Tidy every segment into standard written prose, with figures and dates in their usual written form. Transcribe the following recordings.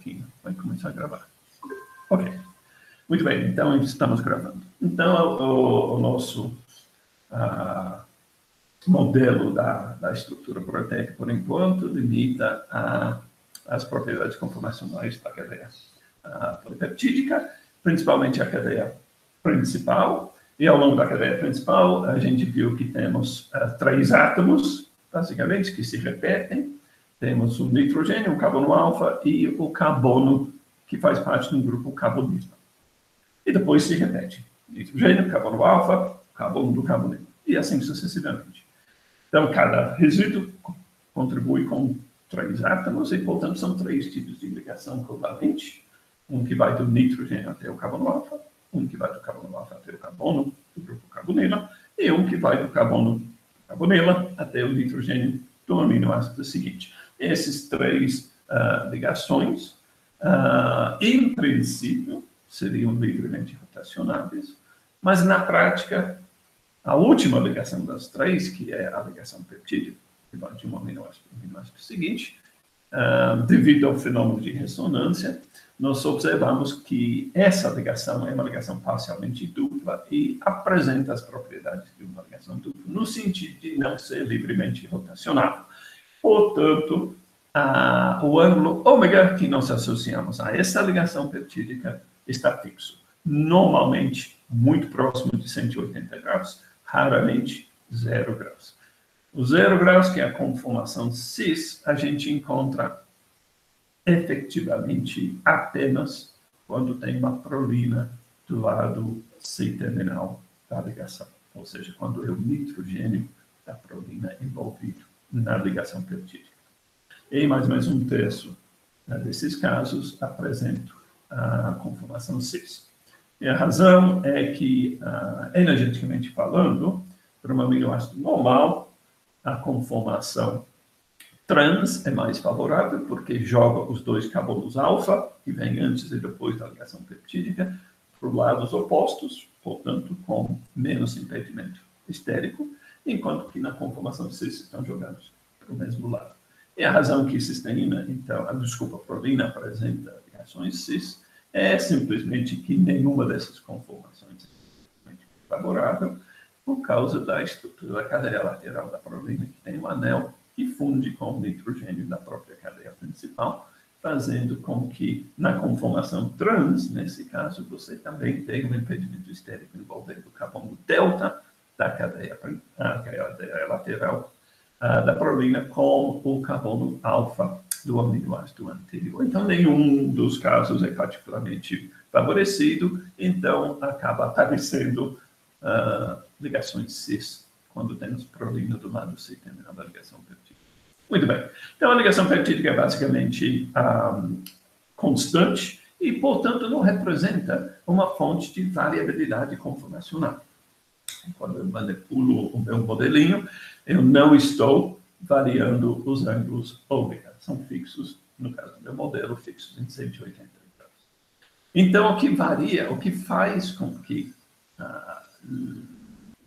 pouquinho. Vai começar a gravar. Ok. Muito bem, então estamos gravando. Então, o nosso modelo da estrutura proteica, por enquanto, limita as propriedades conformacionais da cadeia polipeptídica, principalmente a cadeia principal. E ao longo da cadeia principal, a gente viu que temos 3 átomos, basicamente, que se repetem. Temos o nitrogênio, o carbono alfa e o carbono, que faz parte do grupo carbonilo. E depois se repete. Nitrogênio, carbono alfa, carbono do carbonilo. E assim sucessivamente. Então, cada resíduo contribui com 3 átomos e, portanto, são 3 tipos de ligação covalente. Um que vai do nitrogênio até o carbono alfa, um que vai do carbono alfa até o carbono do grupo carbonila, e um que vai do carbono carbonila até o nitrogênio do aminoácido seguinte. Esses 3 ligações, em princípio, seriam livremente rotacionáveis, mas na prática, a última ligação das 3, que é a ligação peptídica, que vai de um aminoácido para o aminoácido seguinte, devido ao fenômeno de ressonância, nós observamos que essa ligação é uma ligação parcialmente dupla e apresenta as propriedades de uma ligação dupla, no sentido de não ser livremente rotacionável. Portanto, o ângulo ômega que nós associamos a essa ligação peptídica está fixo. Normalmente, muito próximo de 180 graus, raramente 0 graus. O 0 graus, que é a conformação cis, a gente encontra efetivamente apenas quando tem uma prolina do lado C-terminal da ligação. Ou seja, quando é o nitrogênio da prolina envolvido na ligação peptídica. Em mais ou menos 1/3 desses casos, apresento a conformação cis. E a razão é que, energeticamente falando, para um aminoácido normal, a conformação trans é mais favorável, porque joga os 2 carbonos alfa, que vêm antes e depois da ligação peptídica, para os lados opostos, portanto, com menos impedimento estérico, enquanto que na conformação cis estão jogados para o mesmo lado. E a razão que cisteína, então, a prolina apresenta ligações cis, é simplesmente que nenhuma dessas conformações é favorável por causa da estrutura da cadeia lateral da prolina, que tem um anel que funde com o nitrogênio da própria cadeia principal, fazendo com que, na conformação trans, nesse caso, você também tenha um impedimento estérico envolvendo o carbono delta da cadeia lateral da prolina com o carbono alfa do aminoácido anterior. Então, nenhum dos casos é particularmente favorecido, então acaba aparecendo ligações cis quando temos prolina do lado C-terminal da ligação peptídica. Muito bem. Então, a ligação peptídica é basicamente constante e, portanto, não representa uma fonte de variabilidade conformacional. Quando eu manipulo o meu modelinho, eu não estou variando os ângulos ômega. São fixos, no caso do meu modelo, fixos em 180 graus. Então, o que varia, o que faz com que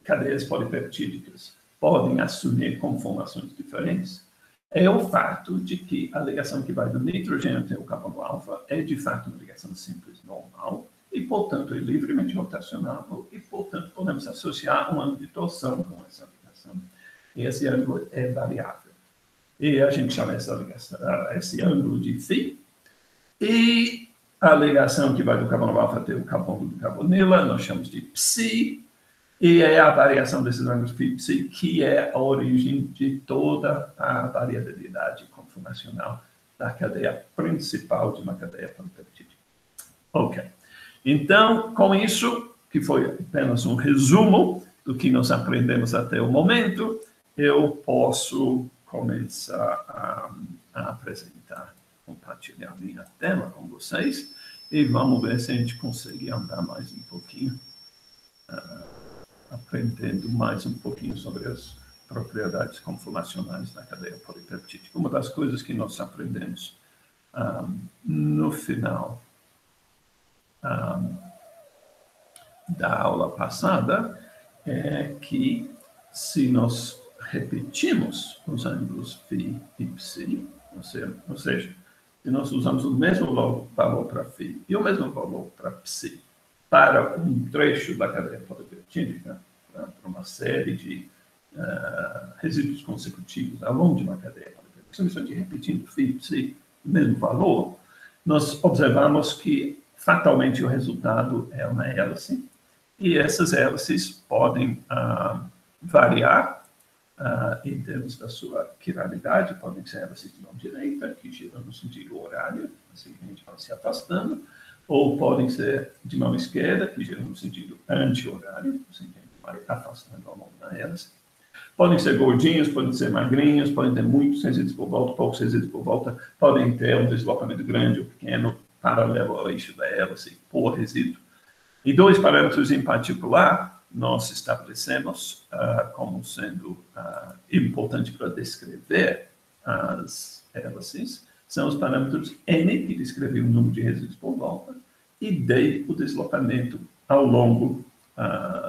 cadeias polipeptídicas podem assumir conformações diferentes é o fato de que a ligação que vai do nitrogênio até o carbono alfa é, de fato, uma ligação simples normal e, portanto, é livremente rotacionável e, portanto, podemos associar um ângulo de torção com essa ligação. E esse ângulo é variável. E a gente chama esse ângulo de φ. E a ligação que vai do carbono alfa até o carbono do carbonila, nós chamamos de ψ. E é a variação desses ângulos φ que é a origem de toda a variabilidade conformacional da cadeia principal de uma cadeia polipeptídica. Ok. Então, com isso, que foi apenas um resumo do que nós aprendemos até o momento, eu posso começar a apresentar, compartilhar minha tela com vocês e vamos ver se a gente consegue andar mais um pouquinho, aprendendo mais um pouquinho sobre as propriedades conformacionais da cadeia polipeptídica. Uma das coisas que nós aprendemos no final da aula passada é que se nós repetimos os ângulos φ e ψ, ou seja, se nós usamos o mesmo valor para Φ e o mesmo valor para Ψ para um trecho da cadeia polipeptídica, para uma série de resíduos consecutivos ao longo de uma cadeia polipeptídica, simplesmente repetindo Φ e Ψ, o mesmo valor, nós observamos que fatalmente o resultado é uma hélice, e essas hélices podem variar em termos da sua quiralidade, podem ser hélices de mão direita, que giram no sentido horário, assim a gente vai se afastando, ou podem ser de mão esquerda, que giram no sentido anti-horário, assim a gente vai afastando ao longo da hélice. Podem ser gordinhos, podem ser magrinhos, podem ter muitos resíduos por volta, poucos resíduos por volta, podem ter um deslocamento grande ou pequeno, paralelo ao eixo da hélice por resíduo. E dois parâmetros em particular nós estabelecemos como sendo importante para descrever as hélices, são os parâmetros N, que descreve o número de resíduos por volta, e D, o deslocamento ao longo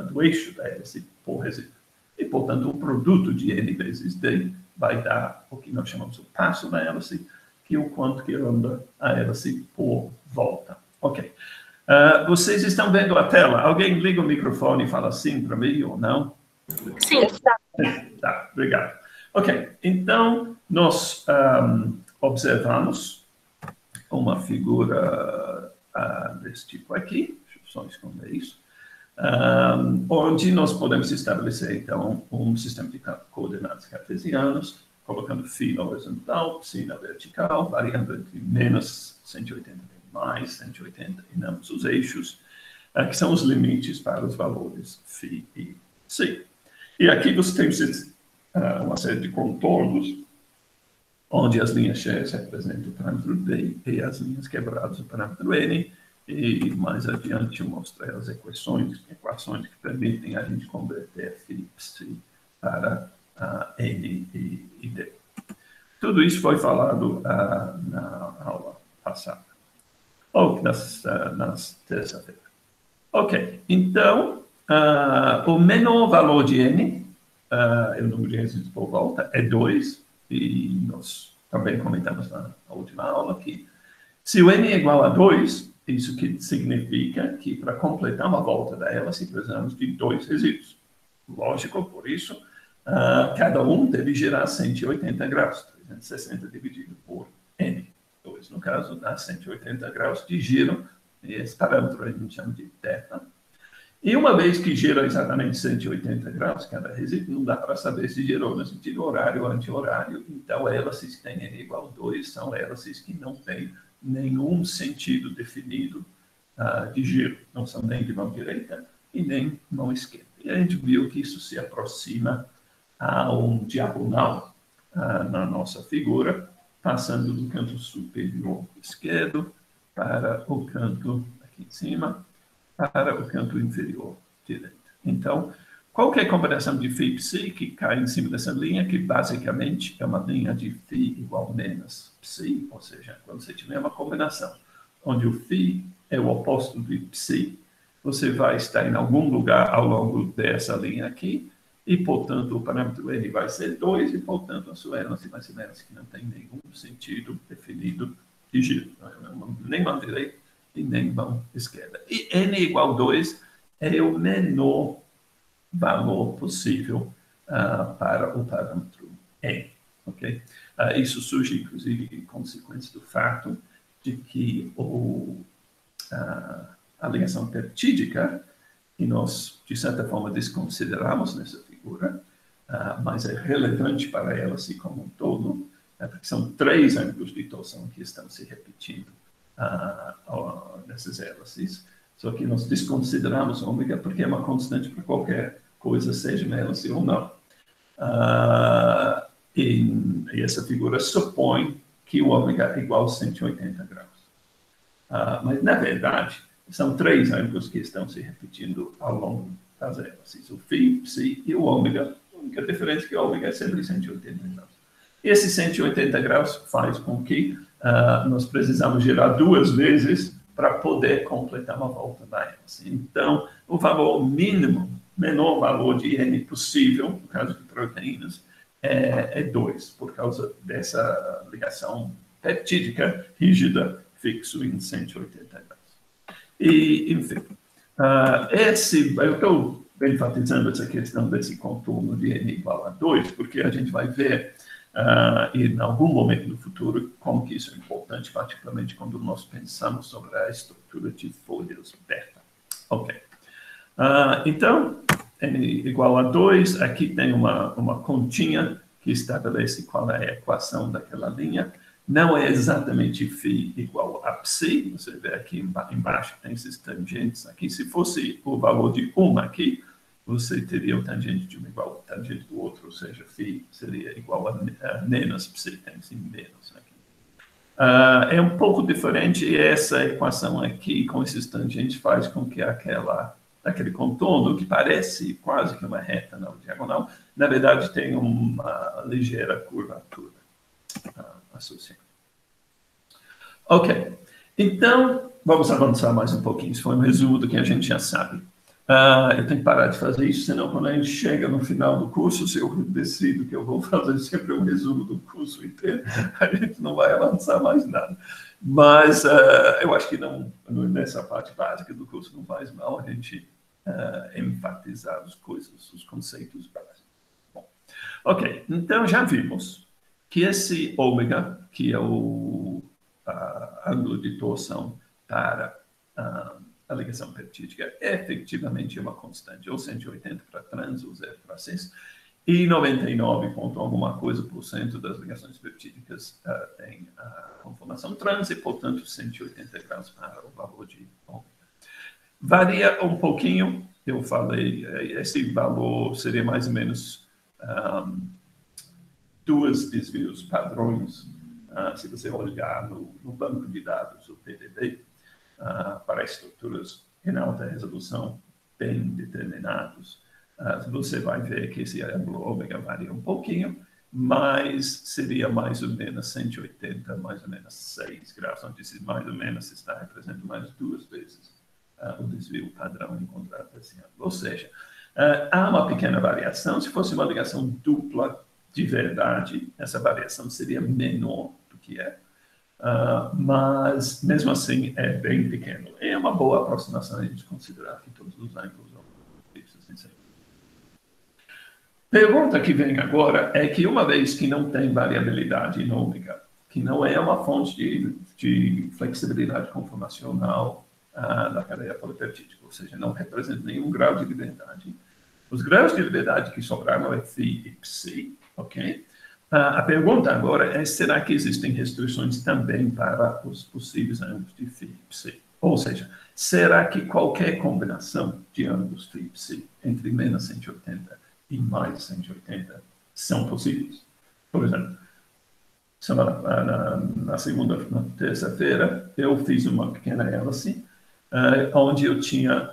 do eixo da hélice por resíduo. E, portanto, o produto de N vezes D vai dar o que nós chamamos de passo da hélice, que é o quanto que anda a hélice por volta. Ok. Vocês estão vendo a tela? Alguém liga o microfone e fala sim para mim ou não? Sim. Tá, obrigado. Ok, então nós observamos uma figura desse tipo aqui, deixa eu só esconder isso, onde nós podemos estabelecer, então, um sistema de coordenadas cartesianos, colocando φ na horizontal, ψ na vertical, variando entre menos 180 e mais 180 em ambos os eixos, que são os limites para os valores φ e ψ. E aqui você tem uma série de contornos, onde as linhas cheias representam o parâmetro D e as linhas quebradas o parâmetro N, e mais adiante eu mostrei as equações que permitem a gente converter φ e ψ para N e D. Tudo isso foi falado na aula passada, ou nas terça-feira. Ok, então, o menor valor de N, o número de resíduos por volta, é 2, e nós também comentamos na última aula que se o N é igual a 2, isso que significa que para completar uma volta da hélice precisamos de 2 resíduos. Lógico, por isso, cada um deve girar 180 graus, 360 dividido por N. 2, no caso, dá 180 graus de giro, e esse parâmetro a gente chama de θ. E uma vez que gira exatamente 180 graus cada resíduo, não dá para saber se girou no sentido horário ou anti-horário. Então, hélices que têm N igual a 2 são hélices que não têm nenhum sentido definido de giro. Não são nem de mão direita e nem mão esquerda. E a gente viu que isso se aproxima a um diagonal na nossa figura, passando do canto superior esquerdo para o canto aqui em cima, para o canto inferior direito. Então, qualquer combinação de φ e ψ que cai em cima dessa linha, que basicamente é uma linha de φ igual menos ψ, ou seja, quando você tiver uma combinação onde o φ é o oposto de ψ, você vai estar em algum lugar ao longo dessa linha aqui, e, portanto, o parâmetro N vai ser 2, e, portanto, a sua hélice vai ser hélice que não tem nenhum sentido definido de giro. Nem mão direita e nem mão esquerda. E N igual a 2 é o menor valor possível para o parâmetro N. Okay? Isso surge, inclusive, em consequência do fato de que a ligação peptídica, que nós, de certa forma, desconsideramos nessa figura, mas é relevante para a hélice como um todo, porque são 3 ângulos de torção que estão se repetindo nessas hélices, só que nós desconsideramos ômega porque é uma constante para qualquer coisa, seja uma hélice ou não. E essa figura supõe que o ômega é igual a 180 graus. Mas, na verdade, são 3 ângulos que estão se repetindo ao longo das hélices, o φ, ψ e o ômega. A única diferença é que o ômega é sempre 180 graus. E esse 180 graus faz com que nós precisamos girar 2 vezes para poder completar uma volta da hélice. Então, o valor mínimo, menor valor de N possível, no caso de proteínas, é 2, por causa dessa ligação peptídica rígida fixo em 180 graus. E, enfim, eu estou enfatizando essa questão desse contorno de n igual a 2, porque a gente vai ver em algum momento no futuro como que isso é importante, particularmente quando nós pensamos sobre a estrutura de folhas beta. Ok. Então, n igual a 2, aqui tem uma continha que estabelece qual é a equação daquela linha. Não é exatamente φ igual a psi, você vê aqui embaixo tem esses tangentes aqui. Se fosse o valor de 1 aqui, você teria o tangente de um igual ao tangente do outro, ou seja, φ seria igual a menos psi, tem esse menos aqui. É um pouco diferente, e essa equação aqui, com esses tangentes, faz com que aquele contorno, que parece quase que uma reta na diagonal, na verdade tem uma ligeira curvatura associada. Ok, então vamos avançar mais um pouquinho. Isso foi um resumo do que a gente já sabe. Eu tenho que parar de fazer isso, senão quando a gente chega no final do curso, se eu decido que eu vou fazer sempre um resumo do curso inteiro, a gente não vai avançar mais nada. Mas eu acho que nessa parte básica do curso não faz mal a gente enfatizar as coisas, os conceitos básicos. Bom, ok, então já vimos que esse ômega, que é o ângulo de torção para a ligação peptídica, efetivamente é uma constante, ou 180 para trans, ou 0 para cis, e 99 ponto alguma coisa por cento das ligações peptídicas tem a conformação trans, e, portanto, 180 graus para o valor de ômega. Varia um pouquinho, eu falei, esse valor seria mais ou menos dois desvios padrões, se você olhar no banco de dados, o PDB, para estruturas em alta resolução bem determinados, você vai ver que esse ângulo ômega varia um pouquinho, mas seria mais ou menos 180, mais ou menos 6 graus, onde esse mais ou menos está representando mais 2 vezes o desvio padrão encontrado nesse ângulo. Ou seja, há uma pequena variação. Se fosse uma ligação dupla de verdade, essa variação seria menor do que é. Mas, mesmo assim, é bem pequeno. É uma boa aproximação a gente considerar que todos os ângulos são fixos. Pergunta que vem agora é que, uma vez que não tem variabilidade em ômega, que não é uma fonte de flexibilidade conformacional da cadeia polipeptídica, ou seja, não representa nenhum grau de liberdade. Os graus de liberdade que sobraram é φ e psi, ok? A pergunta agora é, será que existem restrições também para os possíveis ângulos de φ e psi? Ou seja, será que qualquer combinação de ângulos φ e psi entre menos 180 e mais 180 são possíveis? Por exemplo, na terça-feira, eu fiz uma pequena hélice, onde eu tinha,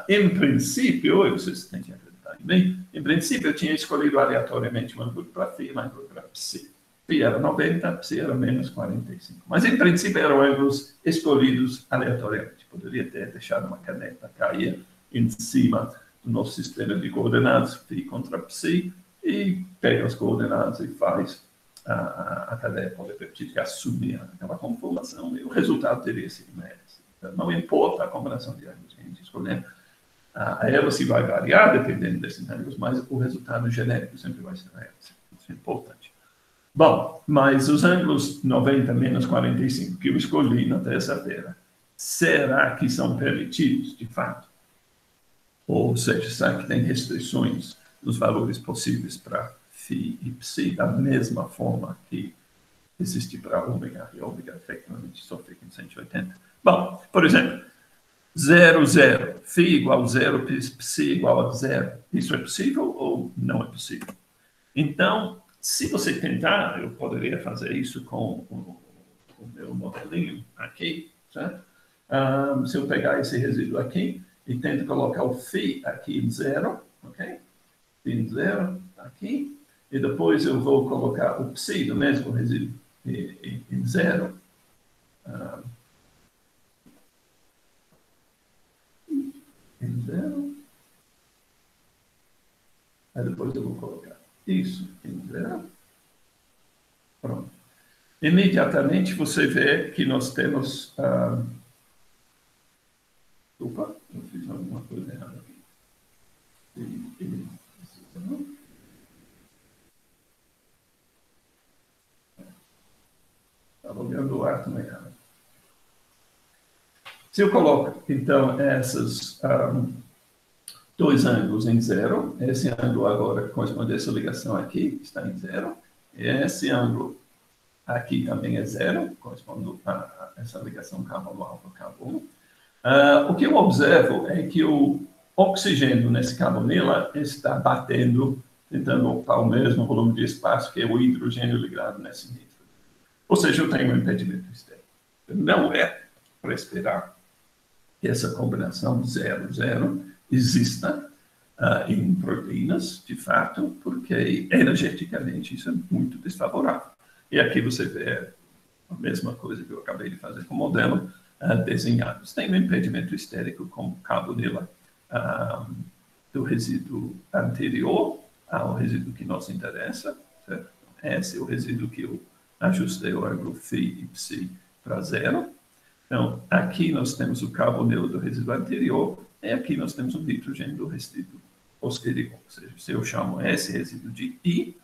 em princípio, vocês têm que acreditar em mim, em princípio eu tinha escolhido aleatoriamente um ângulo para φ e um ângulo para psi. Φ era 90, psi era menos 45. Mas, em princípio, eram ângulos escolhidos aleatoriamente. Poderia ter deixado uma caneta cair em cima do nosso sistema de coordenadas, φ contra psi, e pega as coordenadas e faz a cadeia polipeptídica assumir aquela conformação, e o resultado teria sido uma hélice. Então, não importa a combinação de ângulos que a gente escolher, a hélice vai variar dependendo desses ângulos, mas o resultado genérico sempre vai ser uma hélice. Isso é importante. Bom, mas os ângulos 90 menos 45 que eu escolhi na terça-feira, será que são permitidos, de fato? Ou seja, será que tem restrições nos valores possíveis para φ e psi, da mesma forma que existe para ômega, e ômega efetivamente só fica em 180? Bom, por exemplo, 0, 0, φ igual a 0, psi igual a 0. Isso é possível ou não é possível? Então, se você tentar, eu poderia fazer isso com o meu modelinho aqui, certo? Se eu pegar esse resíduo aqui e tento colocar o φ aqui em 0, ok? Φ em 0, aqui. E depois eu vou colocar o psi do mesmo resíduo em 0. Em 0. Aí depois eu vou colocar isso em 0. Pronto. imediatamente você vê que nós temos... Opa, eu fiz alguma coisa errada aqui. Estava olhando o átomo errado. Se eu coloco, então, esses dois ângulos em zero, esse ângulo agora corresponde a essa ligação aqui, está em zero, e esse ângulo aqui também é zero, corresponde a essa ligação carbono-alfa-carbono. O que eu observo é que o oxigênio nesse carbonila está batendo, tentando ocupar o mesmo volume de espaço que é o hidrogênio ligado nesse nitro. Ou seja, eu tenho um impedimento externo. Não é para esperar que essa combinação 0,0 exista em proteínas, de fato, porque energeticamente isso é muito desfavorável. E aqui você vê a mesma coisa que eu acabei de fazer com o modelo desenhado. Tem um impedimento estérico como carbonila do resíduo anterior ao resíduo que nos interessa, certo? Esse é o resíduo que eu ajustei o ângulo φ e ψ para zero. Então, aqui nós temos o carbonilo do resíduo anterior, e aqui nós temos o nitrogênio do resíduo posterior. Ou seja, se eu chamo esse resíduo de I,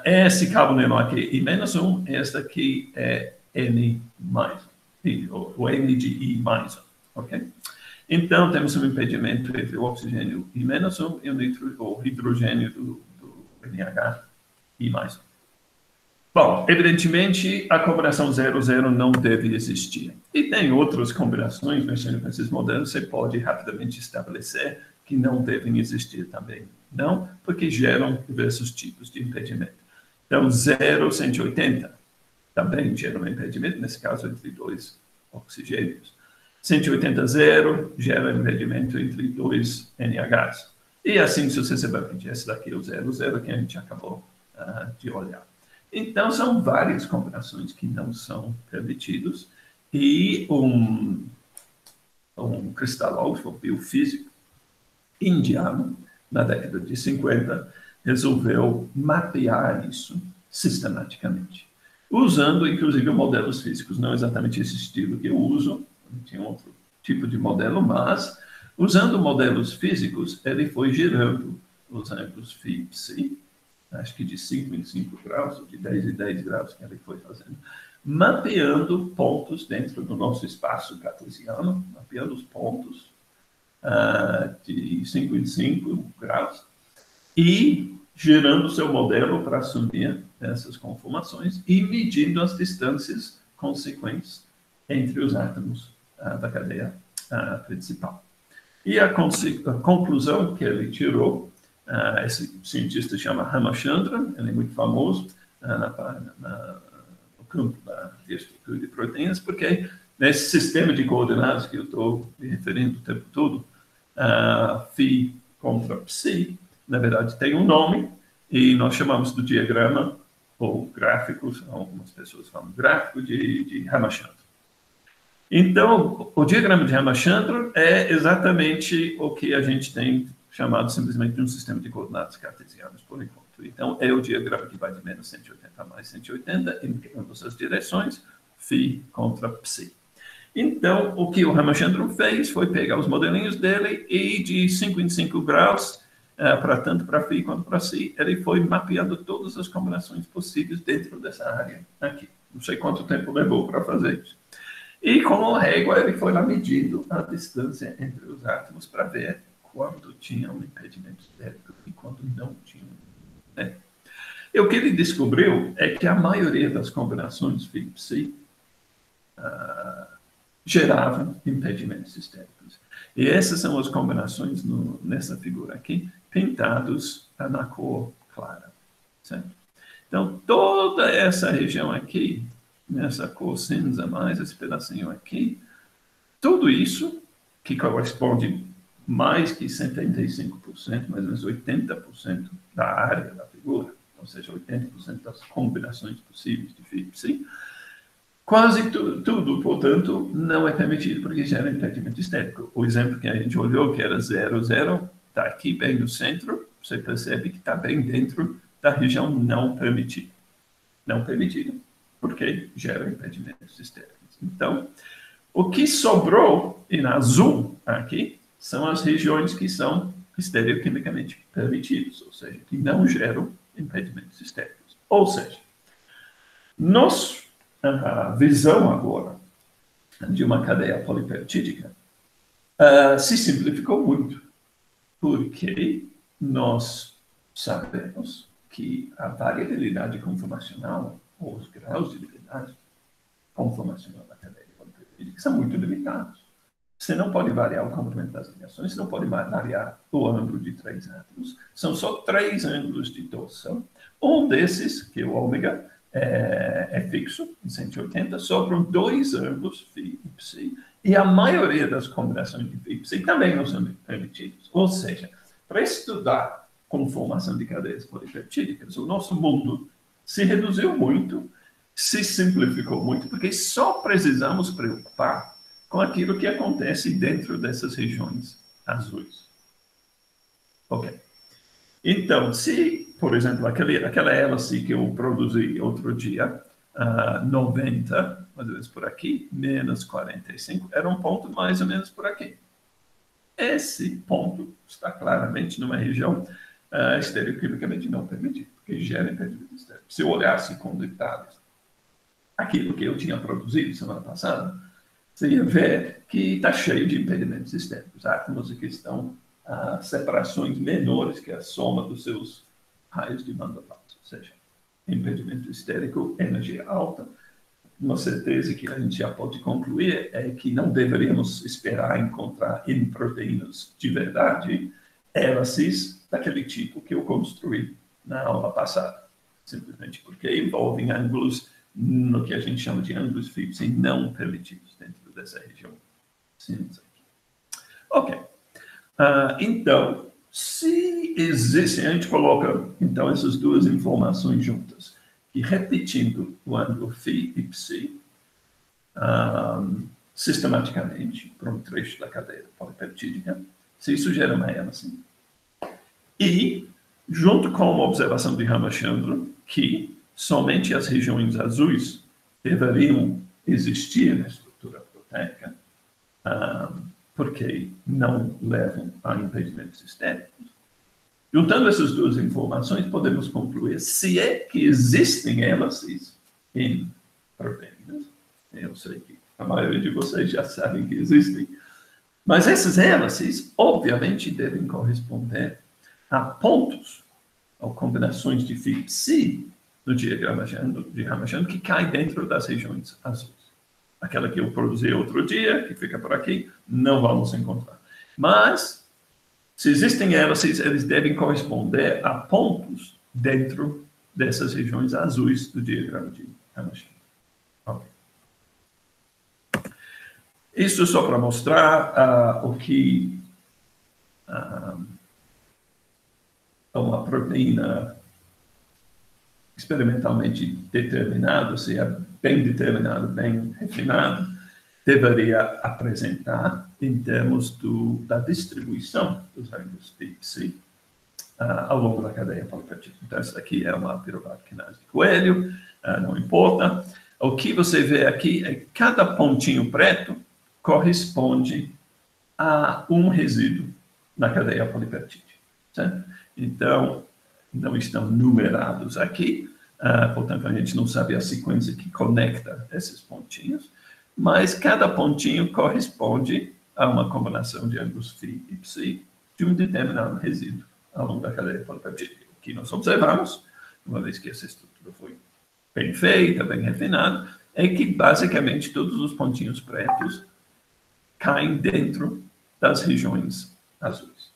esse carbonilo aqui I menos 1, esse aqui é N mais 1, o N de I mais 1, ok? Então, temos um impedimento entre o oxigênio I menos 1 e o hidrogênio do NH I mais 1. Bom, evidentemente, a combinação 0,0 não deve existir. E tem outras combinações, mexendo com esses modelos, você pode rapidamente estabelecer que não devem existir também. Não, porque geram diversos tipos de impedimento. Então, 0,180 também gera um impedimento, nesse caso, entre dois oxigênios. 180,0 gera impedimento entre dois NHs. E assim sucessivamente. Esse daqui é o 0,0 que a gente acabou de olhar. Então, são várias combinações que não são permitidas e um cristalógrafo biofísico indiano, na década de 50, resolveu mapear isso sistematicamente, usando, inclusive, modelos físicos, não exatamente esse estilo que eu uso, tinha outro tipo de modelo, mas, usando modelos físicos, ele foi gerando os ângulos φ e ψ, acho que de 5 em 5 graus, ou de 10 em 10 graus que ele foi fazendo, mapeando pontos dentro do nosso espaço cartesiano, mapeando os pontos de 5 em 5 graus, e gerando seu modelo para assumir essas conformações e medindo as distâncias consequentes entre os átomos da cadeia principal. E a conclusão que ele tirou, esse cientista chama Ramachandran, ele é muito famoso no campo da estrutura de proteínas, porque nesse sistema de coordenadas que eu estou me referindo o tempo todo, φ contra ψ, na verdade tem um nome, e nós chamamos do diagrama, ou gráfico, algumas pessoas falam gráfico de Ramachandran. Então, o diagrama de Ramachandran é exatamente o que a gente tem chamado simplesmente de um sistema de coordenadas cartesianas, por enquanto. Então, é o diagrama que vai de menos 180 a mais 180, em ambas as direções, φ contra ψ. Então, o que o Ramachandran fez foi pegar os modelinhos dele e de 5 em 5 graus, tanto para φ quanto para ψ, ele foi mapeando todas as combinações possíveis dentro dessa área aqui. Não sei quanto tempo levou para fazer isso. E com a régua, ele foi lá medindo a distância entre os átomos para ver quando tinha um impedimento estérico e quando não tinha. Né? E o que ele descobriu é que a maioria das combinações φ e ψ geravam impedimentos estéricos. E essas são as combinações nessa figura aqui, pintados na cor clara. Certo? Então, toda essa região aqui, nessa cor cinza mais esse pedacinho aqui, tudo isso, que corresponde mais que 75%, mais ou menos 80% da área da figura, ou seja, 80% das combinações possíveis de φ e ψ, quase tudo, portanto, não é permitido porque gera impedimento estérico. O exemplo que a gente olhou, que era 0,0, está aqui bem no centro, você percebe que está bem dentro da região não permitida. não permitido, porque gera impedimentos estéreis. Então, o que sobrou em azul aqui são as regiões que são estereoquimicamente permitidas, ou seja, que não geram impedimentos estéreis. Ou seja, nossa visão agora de uma cadeia polipeptídica se simplificou muito, porque nós sabemos que a variabilidade conformacional, ou os graus de habilidade conformacional da cadeia polipeptídica, são muito limitados. Você não pode variar o comprimento das ligações, você não pode variar o ângulo de 3 átomos. São só 3 ângulos de torção. Um desses, que é o ômega, é fixo, em 180, sobram 2 ângulos, φ e ψ, e a maioria das combinações de φ e ψ também não são permitidas. Ou seja, para estudar conformação de cadeias polipeptídicas, o nosso mundo se reduziu muito, se simplificou muito, porque só precisamos preocupar com aquilo que acontece dentro dessas regiões azuis. Ok. Então, se, por exemplo, aquela hélice que eu produzi outro dia, 90, mais ou menos por aqui, menos 45, era um ponto mais ou menos por aqui. Esse ponto está claramente numa região estereoquimicamente não permitida, porque gera impedimento estéreo. Se eu olhasse com detalhes aquilo que eu tinha produzido semana passada, você ia ver que está cheio de impedimentos estéricos. Átomos que estão a separações menores que a soma dos seus raios de Van der Waals, ou seja, impedimento estérico, energia alta. Uma certeza que a gente já pode concluir é que não deveríamos esperar encontrar em proteínas de verdade hélices daquele tipo que eu construí na aula passada, simplesmente porque envolvem ângulos no que a gente chama de ângulos fixos e não permitidos dentro dessa região cinza aqui. Ok. Então, se existe, a gente coloca então essas duas informações juntas, e repetindo o ângulo φ e ψ sistematicamente para um trecho da cadeia polipeptídica, se isso gera uma hélice. E, junto com uma observação de Ramachandra, que somente as regiões azuis deveriam existir na estrutura proteica, porque não levam a impedimentos estéticos. Juntando essas duas informações, podemos concluir se é que existem hélices em proteínas. Eu sei que a maioria de vocês já sabem que existem, mas essas hélices, obviamente, devem corresponder a pontos ou combinações de φ e ψ no diagrama de Ramachandra que caem dentro das regiões azuis. Aquela que eu produzi outro dia, que fica por aqui, não vamos encontrar. Mas, se existem hélices, eles devem corresponder a pontos dentro dessas regiões azuis do diagrama de Ramachandra. Okay. Isso só para mostrar o que uma proteína experimentalmente determinada, se é bem determinado, bem refinado, deveria apresentar em termos da distribuição dos ângulos φ e ψ ao longo da cadeia polipeptídica. Então, essa daqui é uma piruvato quinase de coelho, não importa. O que você vê aqui é que cada pontinho preto corresponde a um resíduo na cadeia polipeptídica. Certo? Então, não estão numerados aqui, portanto, a gente não sabe a sequência que conecta esses pontinhos, mas cada pontinho corresponde a uma combinação de ângulos φ e ψ de um determinado resíduo ao longo da cadeia polipeptídica. O que nós observamos, uma vez que essa estrutura foi bem feita, bem refinada, é que basicamente todos os pontinhos pretos caem dentro das regiões azuis.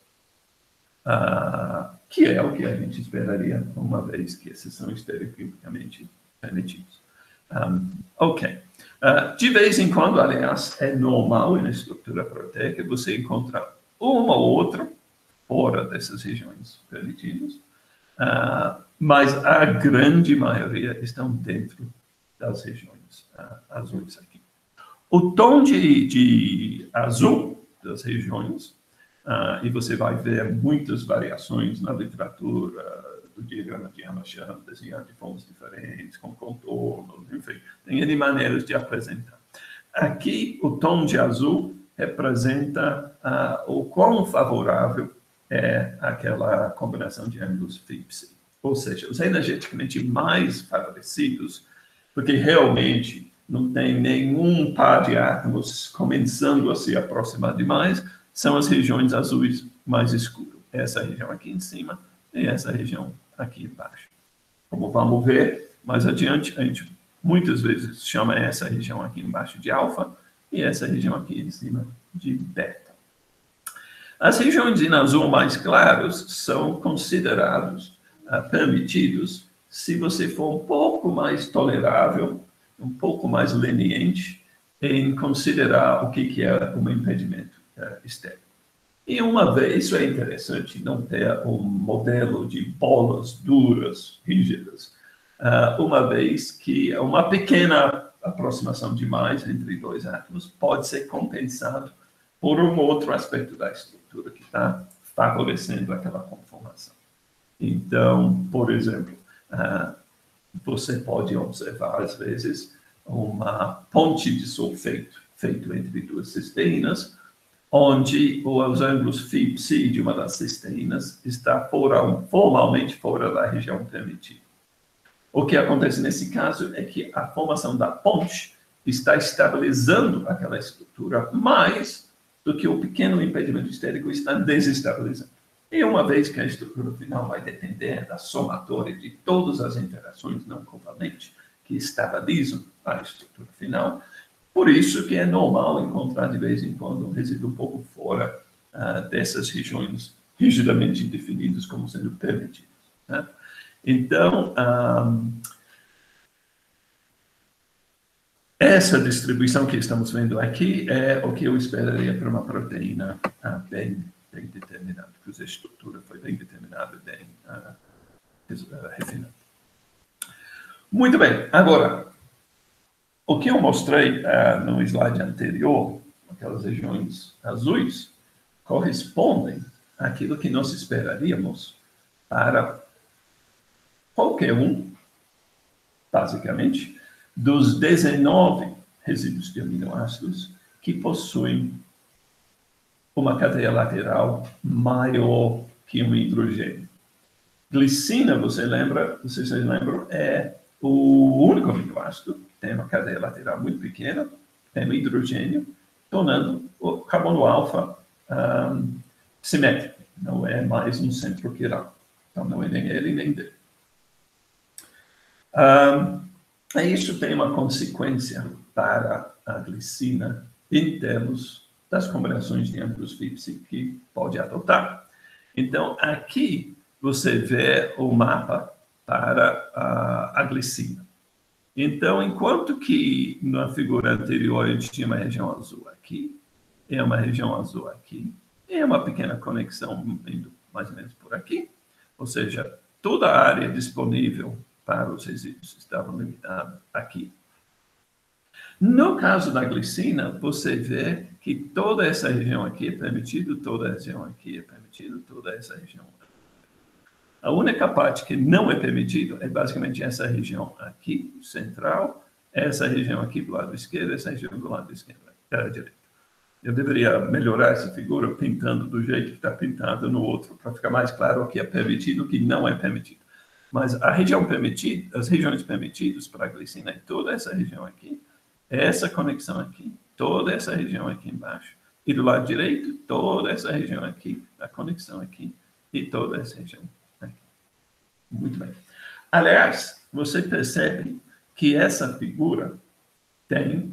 Que é o que a gente esperaria, uma vez que esses são estereoquimicamente permitidos. Ok. De vez em quando, aliás, é normal na estrutura proteica você encontrar uma ou outra fora dessas regiões permitidas, mas a grande maioria estão dentro das regiões azuis aqui. O tom de azul das regiões e você vai ver muitas variações na literatura do diagrama de Ramachan, desenhado de formas diferentes, com contornos, enfim, tem N maneiras de apresentar. Aqui, o tom de azul representa o quão favorável é aquela combinação de ângulos FIPSI. Ou seja, os energeticamente mais favorecidos, porque realmente não tem nenhum par de átomos começando a se aproximar demais, são as regiões azuis mais escuras. Essa região aqui em cima e essa região aqui embaixo. Como vamos ver mais adiante, a gente muitas vezes chama essa região aqui embaixo de alfa e essa região aqui em cima de beta. As regiões em azul mais claros são considerados permitidos se você for um pouco mais tolerável, um pouco mais leniente em considerar o que é um impedimento estéril. E uma vez, isso é interessante, não ter um modelo de bolas duras, rígidas, uma vez que uma pequena aproximação demais entre dois átomos pode ser compensado por um outro aspecto da estrutura que está favorecendo aquela conformação. Então, por exemplo, você pode observar, às vezes, uma ponte de sulfeto feito entre duas cisteínas, onde os ângulos φ de uma das cisteínas está formalmente fora da região permitida. O que acontece nesse caso é que a formação da ponte está estabilizando aquela estrutura mais do que o pequeno impedimento estérico está desestabilizando. E uma vez que a estrutura final vai depender da somatória de todas as interações não covalentes que estabilizam a estrutura final, por isso que é normal encontrar de vez em quando um resíduo um pouco fora dessas regiões rigidamente definidas como sendo permitidas. Né? Então, essa distribuição que estamos vendo aqui é o que eu esperaria para uma proteína bem determinada, cuja estrutura foi bem determinada, bem refinada. Muito bem, agora, o que eu mostrei no slide anterior, aquelas regiões azuis, correspondem àquilo que nós esperaríamos para qualquer um, basicamente, dos 19 resíduos de aminoácidos que possuem uma cadeia lateral maior que um hidrogênio. Glicina, vocês lembram, é o único aminoácido que tem uma cadeia lateral muito pequena, tem um hidrogênio, tornando o carbono alfa simétrico. Não é mais um centro quiral. Então, não é nem ele nem dele. Isso tem uma consequência para a glicina em termos das combinações de ângulos FIPSI que pode adotar. Então, aqui você vê o mapa para a glicina. Então, enquanto que na figura anterior a gente tinha uma região azul aqui, e uma região azul aqui, e uma pequena conexão indo mais ou menos por aqui, ou seja, toda a área disponível para os resíduos estava limitada aqui. No caso da glicina, você vê que toda essa região aqui é permitida, toda a região aqui é permitida, toda essa região. A única parte que não é permitida é basicamente essa região aqui, central, essa região aqui do lado esquerdo, essa região do lado direito. Eu deveria melhorar essa figura pintando do jeito que está pintado no outro, para ficar mais claro o que é permitido e o que não é permitido. Mas a região permitida, as regiões permitidas para a glicina é toda essa região aqui, essa conexão aqui, toda essa região aqui embaixo, e do lado direito, toda essa região aqui, a conexão aqui, e toda essa região aqui. Muito bem. Aliás, você percebe que essa figura tem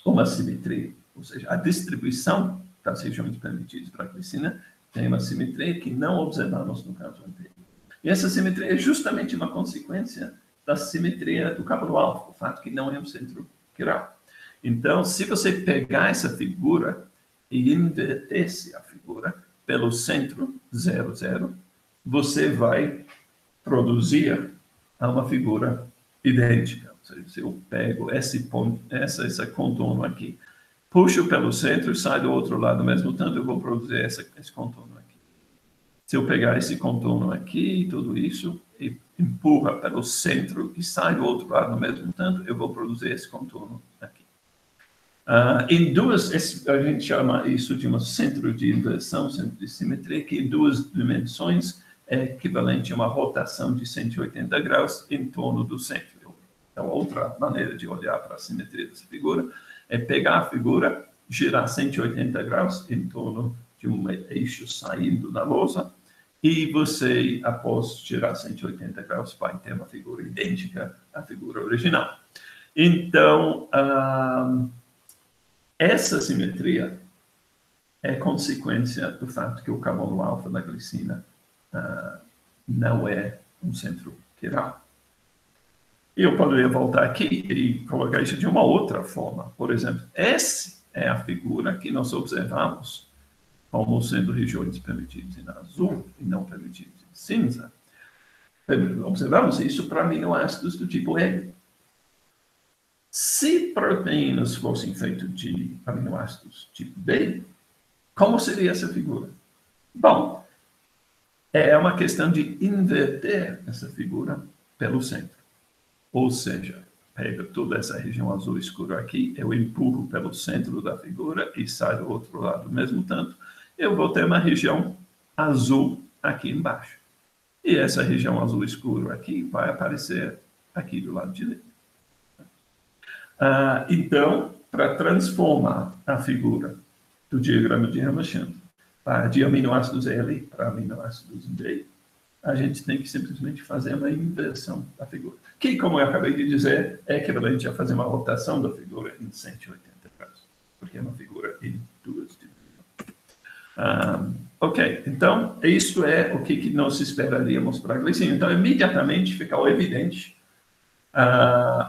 uma simetria, ou seja, a distribuição das regiões permitidas para a glicina tem uma simetria que não observamos no caso anterior. E essa simetria é justamente uma consequência da simetria do carbono alfa, o fato que não é um centro quiral. Então, se você pegar essa figura e inverter-se a figura pelo centro 0, 0, você vai produzir uma figura idêntica. Ou seja, se eu pego esse contorno aqui puxo pelo centro e sai do outro lado ao mesmo tempo, eu vou produzir esse contorno aqui. Se eu pegar esse contorno aqui e tudo isso, e empurra pelo centro e sai do outro lado ao mesmo tempo, eu vou produzir esse contorno aqui. Em duas, a gente chama isso de um centro de inversão, centro de simetria, que em duas dimensões é equivalente a uma rotação de 180 graus em torno do centro. Então, outra maneira de olhar para a simetria dessa figura é pegar a figura, girar 180 graus em torno de um eixo saindo da lousa, e você, após girar 180 graus, vai ter uma figura idêntica à figura original. Então, essa simetria é consequência do fato que o carbono alfa da glicina não é um centro quiral. Eu poderia voltar aqui e colocar isso de uma outra forma. Por exemplo, essa é a figura que nós observamos como sendo regiões permitidas em azul e não permitidas em cinza. Observamos isso para aminoácidos do tipo L. Se proteínas fossem feitas de aminoácidos tipo B, como seria essa figura? Bom, é uma questão de inverter essa figura pelo centro. Ou seja, pega toda essa região azul escura aqui, eu empurro pelo centro da figura e sai do outro lado ao mesmo tempo, eu vou ter uma região azul aqui embaixo. E essa região azul escuro aqui vai aparecer aqui do lado direito. Então, para transformar a figura do diagrama de Ramachandran de aminoácidos L para aminoácidos B, a gente tem que simplesmente fazer uma inversão da figura. Que, como eu acabei de dizer, é equivalente a fazer uma rotação da figura em 180 graus, porque é uma figura em duas dimensões. Ok, então, isso é o que nós esperaríamos para a glicina. Então, imediatamente ficou evidente